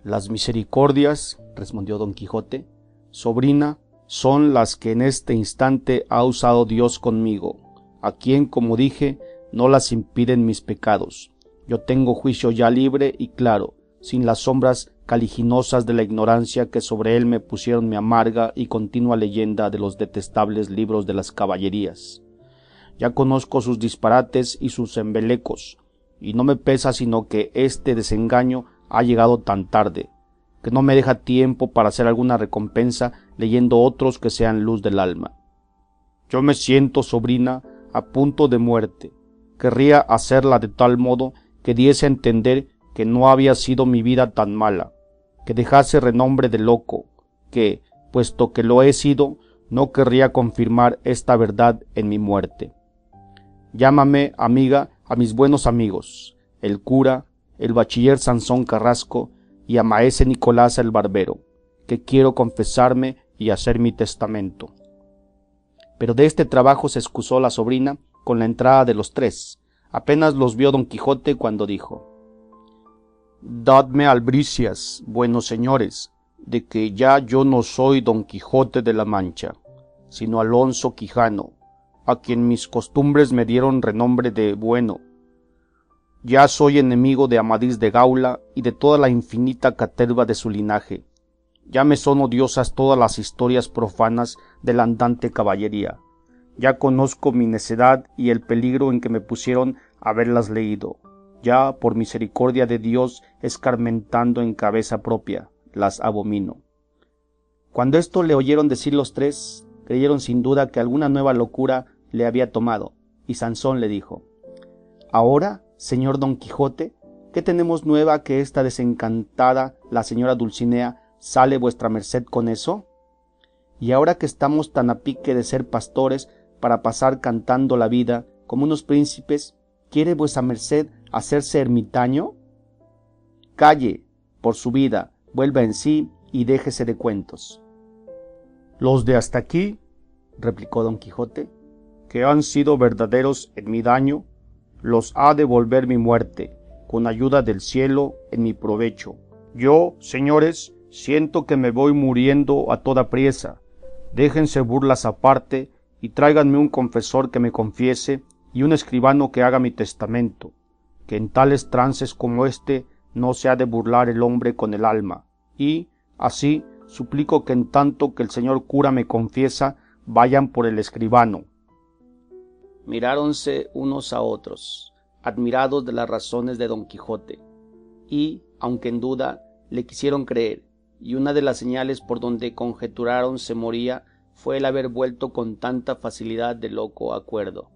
Las misericordias, respondió Don Quijote, sobrina, son las que en este instante ha usado Dios conmigo, a quien, como dije, no las impiden mis pecados. Yo tengo juicio ya libre y claro, sin las sombras caliginosas de la ignorancia que sobre él me pusieron mi amarga y continua leyenda de los detestables libros de las caballerías. Ya conozco sus disparates y sus embelecos, y no me pesa sino que este desengaño ha llegado tan tarde, que no me deja tiempo para hacer alguna recompensa leyendo otros que sean luz del alma. Yo me siento, sobrina, a punto de muerte. Querría hacerla de tal modo que diese a entender que no había sido mi vida tan mala, que dejase renombre de loco, que, puesto que lo he sido, no querría confirmar esta verdad en mi muerte. Llámame, amiga, a mis buenos amigos, el cura, el bachiller Sansón Carrasco y a maese Nicolás el barbero, que quiero confesarme y hacer mi testamento. Pero de este trabajo se excusó la sobrina con la entrada de los 3. Apenas los vio Don Quijote cuando dijo: Dadme albricias, buenos señores, de que ya yo no soy Don Quijote de la Mancha, sino Alonso Quijano, a quien mis costumbres me dieron renombre de bueno. Ya soy enemigo de Amadís de Gaula y de toda la infinita caterva de su linaje. Ya me son odiosas todas las historias profanas de la andante caballería. Ya conozco mi necedad y el peligro en que me pusieron haberlas leído. Ya, por misericordia de Dios, escarmentando en cabeza propia, las abomino. Cuando esto le oyeron decir los tres, creyeron sin duda que alguna nueva locura le había tomado, y Sansón le dijo: Ahora, señor Don Quijote, ¿qué tenemos nueva que esta desencantada, la señora Dulcinea, sale vuestra merced con eso? Y ahora que estamos tan a pique de ser pastores para pasar cantando la vida como unos príncipes, ¿quiere vuesa merced hacerse ermitaño? Calle, por su vida, vuelva en sí y déjese de cuentos. Los de hasta aquí, replicó Don Quijote, que han sido verdaderos en mi daño, los ha de volver mi muerte, con ayuda del cielo, en mi provecho. Yo, señores, siento que me voy muriendo a toda priesa. Déjense burlas aparte y tráiganme un confesor que me confiese y un escribano que haga mi testamento, que en tales trances como este no se ha de burlar el hombre con el alma, y, así, suplico que en tanto que el señor cura me confiesa, vayan por el escribano. Miráronse unos a otros, admirados de las razones de Don Quijote, y, aunque en duda, le quisieron creer, y una de las señales por donde conjeturaron se moría fue el haber vuelto con tanta facilidad de loco acuerdo,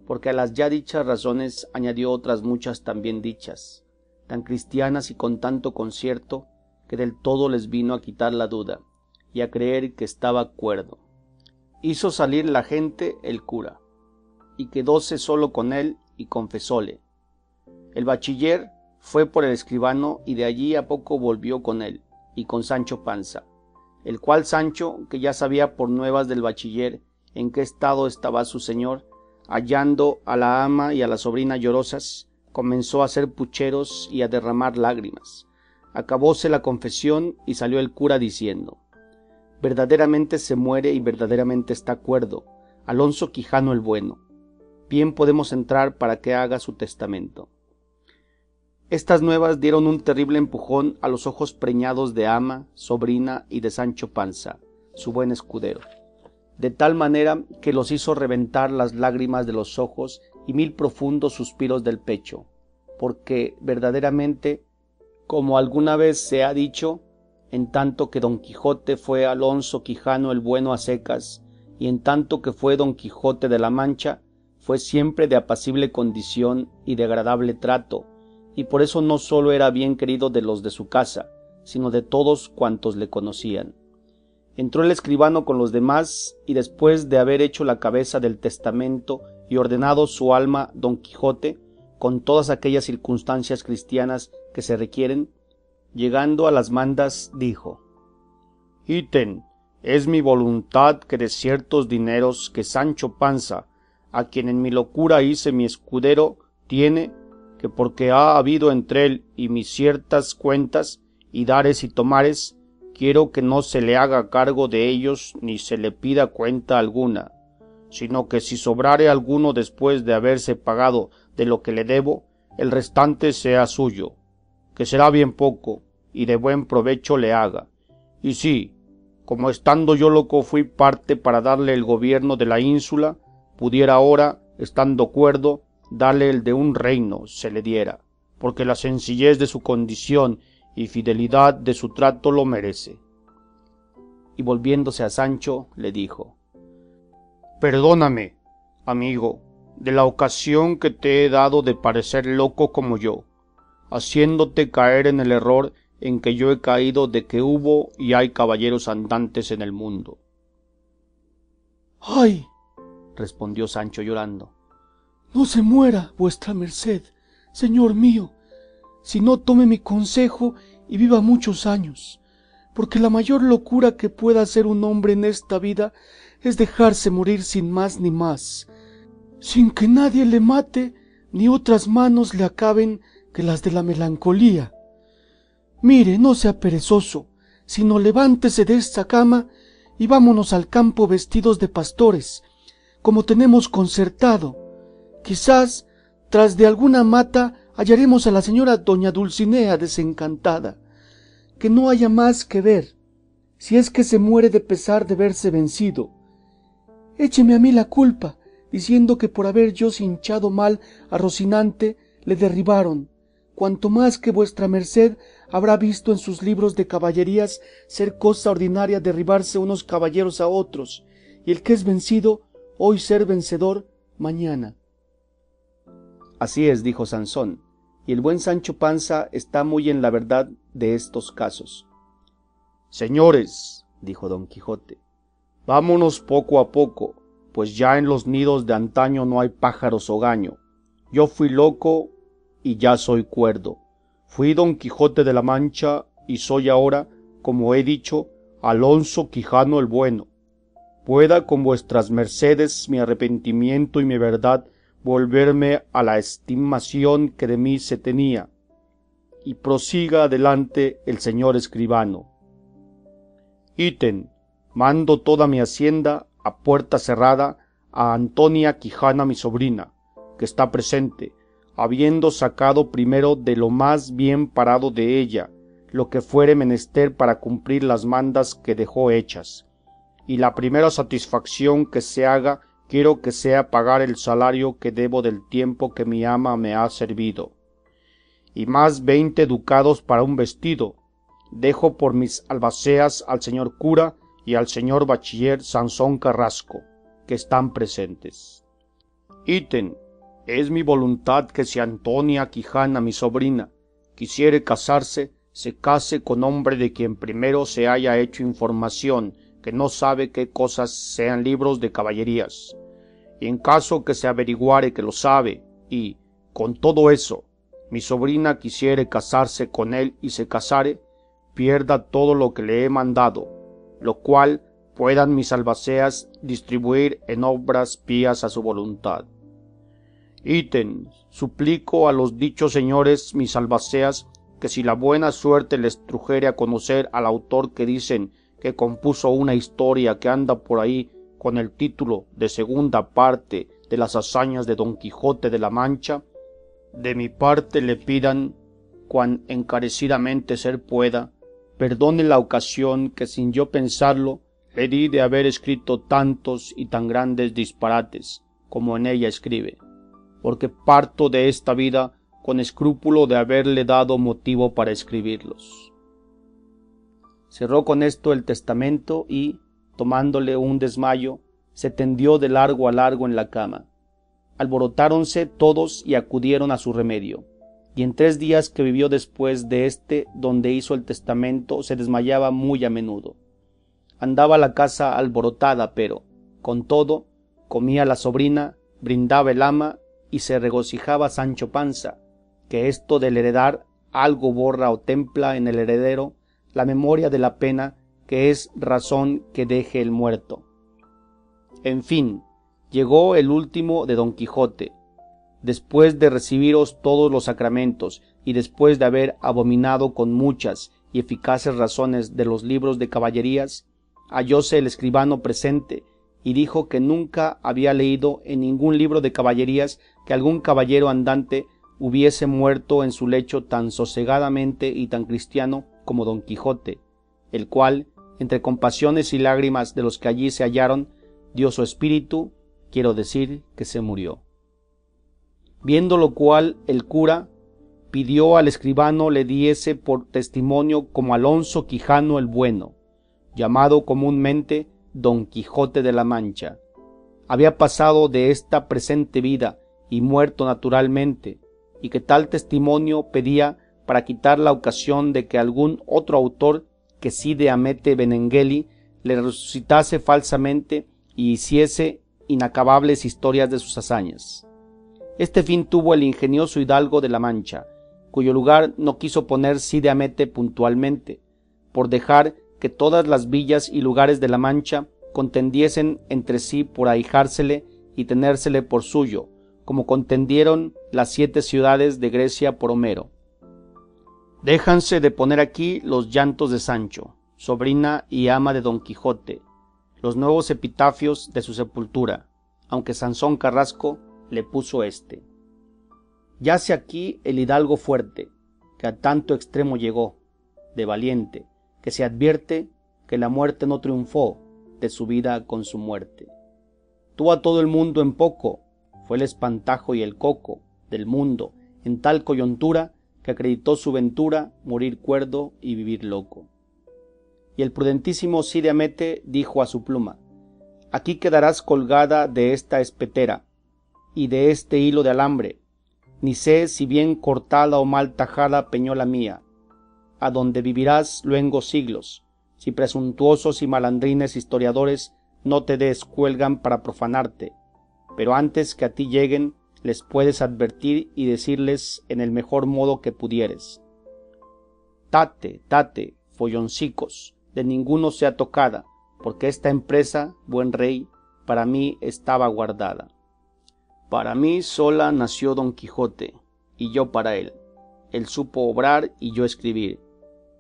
porque a las ya dichas razones añadió otras muchas también dichas, tan cristianas y con tanto concierto, que del todo les vino a quitar la duda, y a creer que estaba cuerdo. Hizo salir la gente el cura, y quedóse solo con él y confesóle. El bachiller fue por el escribano y de allí a poco volvió con él, y con Sancho Panza, el cual Sancho, que ya sabía por nuevas del bachiller en qué estado estaba su señor, hallando a la ama y a la sobrina llorosas, comenzó a hacer pucheros y a derramar lágrimas. Acabóse la confesión y salió el cura diciendo: verdaderamente se muere y verdaderamente está cuerdo Alonso Quijano el Bueno. Bien podemos entrar para que haga su testamento. Estas nuevas dieron un terrible empujón a los ojos preñados de ama, sobrina y de Sancho Panza, su buen escudero, de tal manera que los hizo reventar las lágrimas de los ojos y 1000 profundos suspiros del pecho, porque verdaderamente, como alguna vez se ha dicho, en tanto que Don Quijote fue Alonso Quijano el Bueno a secas, y en tanto que fue Don Quijote de la Mancha, fue siempre de apacible condición y de agradable trato, y por eso no sólo era bien querido de los de su casa, sino de todos cuantos le conocían. Entró el escribano con los demás, y después de haber hecho la cabeza del testamento y ordenado su alma Don Quijote, con todas aquellas circunstancias cristianas que se requieren, llegando a las mandas, dijo: Ítem, es mi voluntad que de ciertos dineros que Sancho Panza, a quien en mi locura hice mi escudero, tiene, que porque ha habido entre él y mis ciertas cuentas y dares y tomares, quiero que no se le haga cargo de ellos ni se le pida cuenta alguna, sino que si sobrare alguno después de haberse pagado de lo que le debo, el restante sea suyo, que será bien poco y de buen provecho le haga. Y si, como estando yo loco fui parte para darle el gobierno de la ínsula, pudiera ahora, estando cuerdo, darle el de un reino se le diera, porque la sencillez de su condición y fidelidad de su trato lo merece. Y volviéndose a Sancho le dijo: perdóname, amigo, de la ocasión que te he dado de parecer loco como yo, haciéndote caer en el error en que yo he caído de que hubo y hay caballeros andantes en el mundo. ¡Ay!, respondió Sancho llorando, no se muera vuestra merced, señor mío, si no tome mi consejo y viva muchos años, porque la mayor locura que pueda hacer un hombre en esta vida es dejarse morir sin más ni más, sin que nadie le mate ni otras manos le acaben que las de la melancolía. Mire, no sea perezoso, sino levántese de esta cama y vámonos al campo vestidos de pastores, como tenemos concertado. Quizás tras de alguna mata hallaremos a la señora doña Dulcinea desencantada, que no haya más que ver, si es que se muere de pesar de verse vencido. Écheme a mí la culpa, diciendo que por haber yo cinchado mal a Rocinante le derribaron, cuanto más que vuestra merced habrá visto en sus libros de caballerías ser cosa ordinaria derribarse unos caballeros a otros, y el que es vencido hoy ser vencedor mañana. Así es, dijo Sansón, y el buen Sancho Panza está muy en la verdad de estos casos. Señores, dijo don Quijote, vámonos poco a poco, pues ya en los nidos de antaño no hay pájaros hogaño. Yo fui loco y ya soy cuerdo. Fui don Quijote de la Mancha y soy ahora, como he dicho, Alonso Quijano el Bueno. Pueda con vuestras mercedes mi arrepentimiento y mi verdad volverme a la estimación que de mí se tenía. Y prosiga adelante el señor escribano. Ítem, mando toda mi hacienda a puerta cerrada a Antonia Quijana mi sobrina, que está presente, habiendo sacado primero de lo más bien parado de ella lo que fuere menester para cumplir las mandas que dejó hechas, y la primera satisfacción que se haga quiero que sea pagar el salario que debo del tiempo que mi ama me ha servido, y más 20 ducados para un vestido. Dejo por mis albaceas al señor cura y al señor bachiller Sansón Carrasco, que están presentes. Ítem, es mi voluntad que si Antonia Quijana, mi sobrina, quisiere casarse, se case con hombre de quien primero se haya hecho información, que no sabe qué cosas sean libros de caballerías. Y en caso que se averiguare que lo sabe, y, con todo eso, mi sobrina quisiere casarse con él y se casare, pierda todo lo que le he mandado, lo cual puedan mis albaceas distribuir en obras pías a su voluntad. Ítem, suplico a los dichos señores mis albaceas que si la buena suerte les trujere a conocer al autor que dicen que compuso una historia que anda por ahí con el título de segunda parte de las hazañas de Don Quijote de la Mancha, de mi parte le pidan, cuan encarecidamente ser pueda, perdone la ocasión que sin yo pensarlo le di de haber escrito tantos y tan grandes disparates como en ella escribe, porque parto de esta vida con escrúpulo de haberle dado motivo para escribirlos. Cerró con esto el testamento y, tomándole un desmayo, se tendió de largo a largo en la cama. Alborotáronse todos y acudieron a su remedio, y en 3 días que vivió después de este donde hizo el testamento se desmayaba muy a menudo. Andaba la casa alborotada, pero, con todo, comía la sobrina, brindaba el ama y se regocijaba Sancho Panza, que esto del heredar algo borra o templa en el heredero la memoria de la pena que es razón que deje el muerto. En fin, llegó el último de Don Quijote. Después de recibiros todos los sacramentos y después de haber abominado con muchas y eficaces razones de los libros de caballerías, hallóse el escribano presente y dijo que nunca había leído en ningún libro de caballerías que algún caballero andante hubiese muerto en su lecho tan sosegadamente y tan cristiano como Don Quijote, el cual, entre compasiones y lágrimas de los que allí se hallaron, dio su espíritu, quiero decir que se murió. Viendo lo cual el cura pidió al escribano le diese por testimonio como Alonso Quijano el Bueno, llamado comúnmente Don Quijote de la Mancha. Había pasado de esta presente vida y muerto naturalmente, y que tal testimonio pedía para quitar la ocasión de que algún otro autor que Cide Hamete Benengeli le resucitase falsamente y hiciese inacabables historias de sus hazañas. Este fin tuvo el ingenioso hidalgo de la Mancha, cuyo lugar no quiso poner Cide Hamete puntualmente, por dejar que todas las villas y lugares de la Mancha contendiesen entre sí por ahijársele y tenérsele por suyo, como contendieron las 7 ciudades de Grecia por Homero. Déjanse de poner aquí los llantos de Sancho, sobrina y ama de Don Quijote, los nuevos epitafios de su sepultura, aunque Sansón Carrasco le puso este: yace aquí el hidalgo fuerte, que a tanto extremo llegó, de valiente, que se advierte que la muerte no triunfó de su vida con su muerte. Tuvo a todo el mundo en poco, fue el espantajo y el coco del mundo en tal coyuntura que acreditó su ventura morir cuerdo y vivir loco. Y el prudentísimo Cide Hamete dijo a su pluma: aquí quedarás colgada de esta espetera y de este hilo de alambre, ni sé si bien cortada o mal tajada peñola mía, a donde vivirás luengos siglos, si presuntuosos y malandrines historiadores no te descuelgan para profanarte, pero antes que a ti lleguen les puedes advertir y decirles en el mejor modo que pudieres: tate, tate, folloncicos, de ninguno sea tocada, porque esta empresa, buen rey, para mí estaba guardada. Para mí sola nació Don Quijote, y yo para él. Él supo obrar y yo escribir.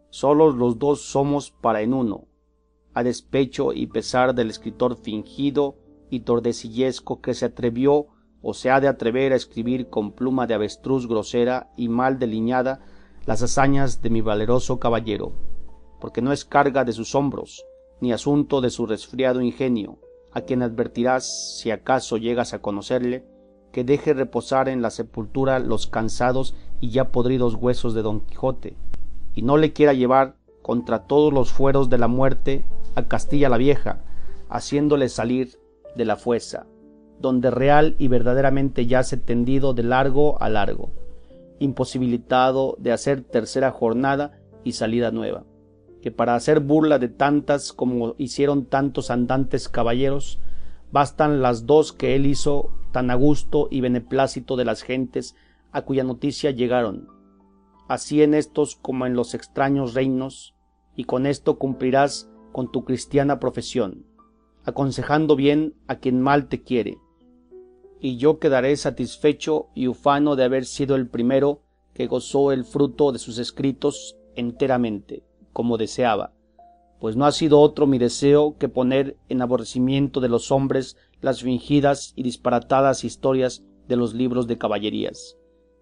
Solos los dos somos para en uno, a despecho y pesar del escritor fingido y tordesillesco que se atrevió o se ha de atrever a escribir con pluma de avestruz grosera y mal delineada las hazañas de mi valeroso caballero, porque no es carga de sus hombros, ni asunto de su resfriado ingenio, a quien advertirás, si acaso llegas a conocerle, que deje reposar en la sepultura los cansados y ya podridos huesos de Don Quijote, y no le quiera llevar contra todos los fueros de la muerte a Castilla la Vieja, haciéndole salir de la fuesa, donde real y verdaderamente yace tendido de largo a largo, imposibilitado de hacer tercera jornada y salida nueva, que para hacer burla de tantas como hicieron tantos andantes caballeros, bastan las dos que él hizo tan a gusto y beneplácito de las gentes a cuya noticia llegaron, así en estos como en los extraños reinos, y con esto cumplirás con tu cristiana profesión, aconsejando bien a quien mal te quiere, y yo quedaré satisfecho y ufano de haber sido el primero que gozó el fruto de sus escritos enteramente, como deseaba, pues no ha sido otro mi deseo que poner en aborrecimiento de los hombres las fingidas y disparatadas historias de los libros de caballerías,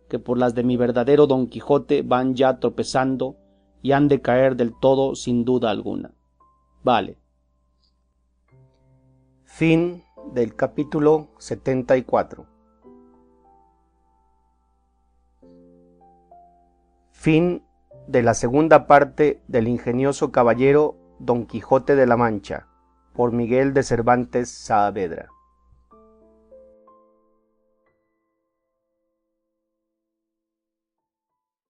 que por las de mi verdadero Don Quijote van ya tropezando y han de caer del todo sin duda alguna. Vale. Fin del capítulo 74. Fin de la segunda parte del ingenioso caballero Don Quijote de la Mancha, por Miguel de Cervantes Saavedra.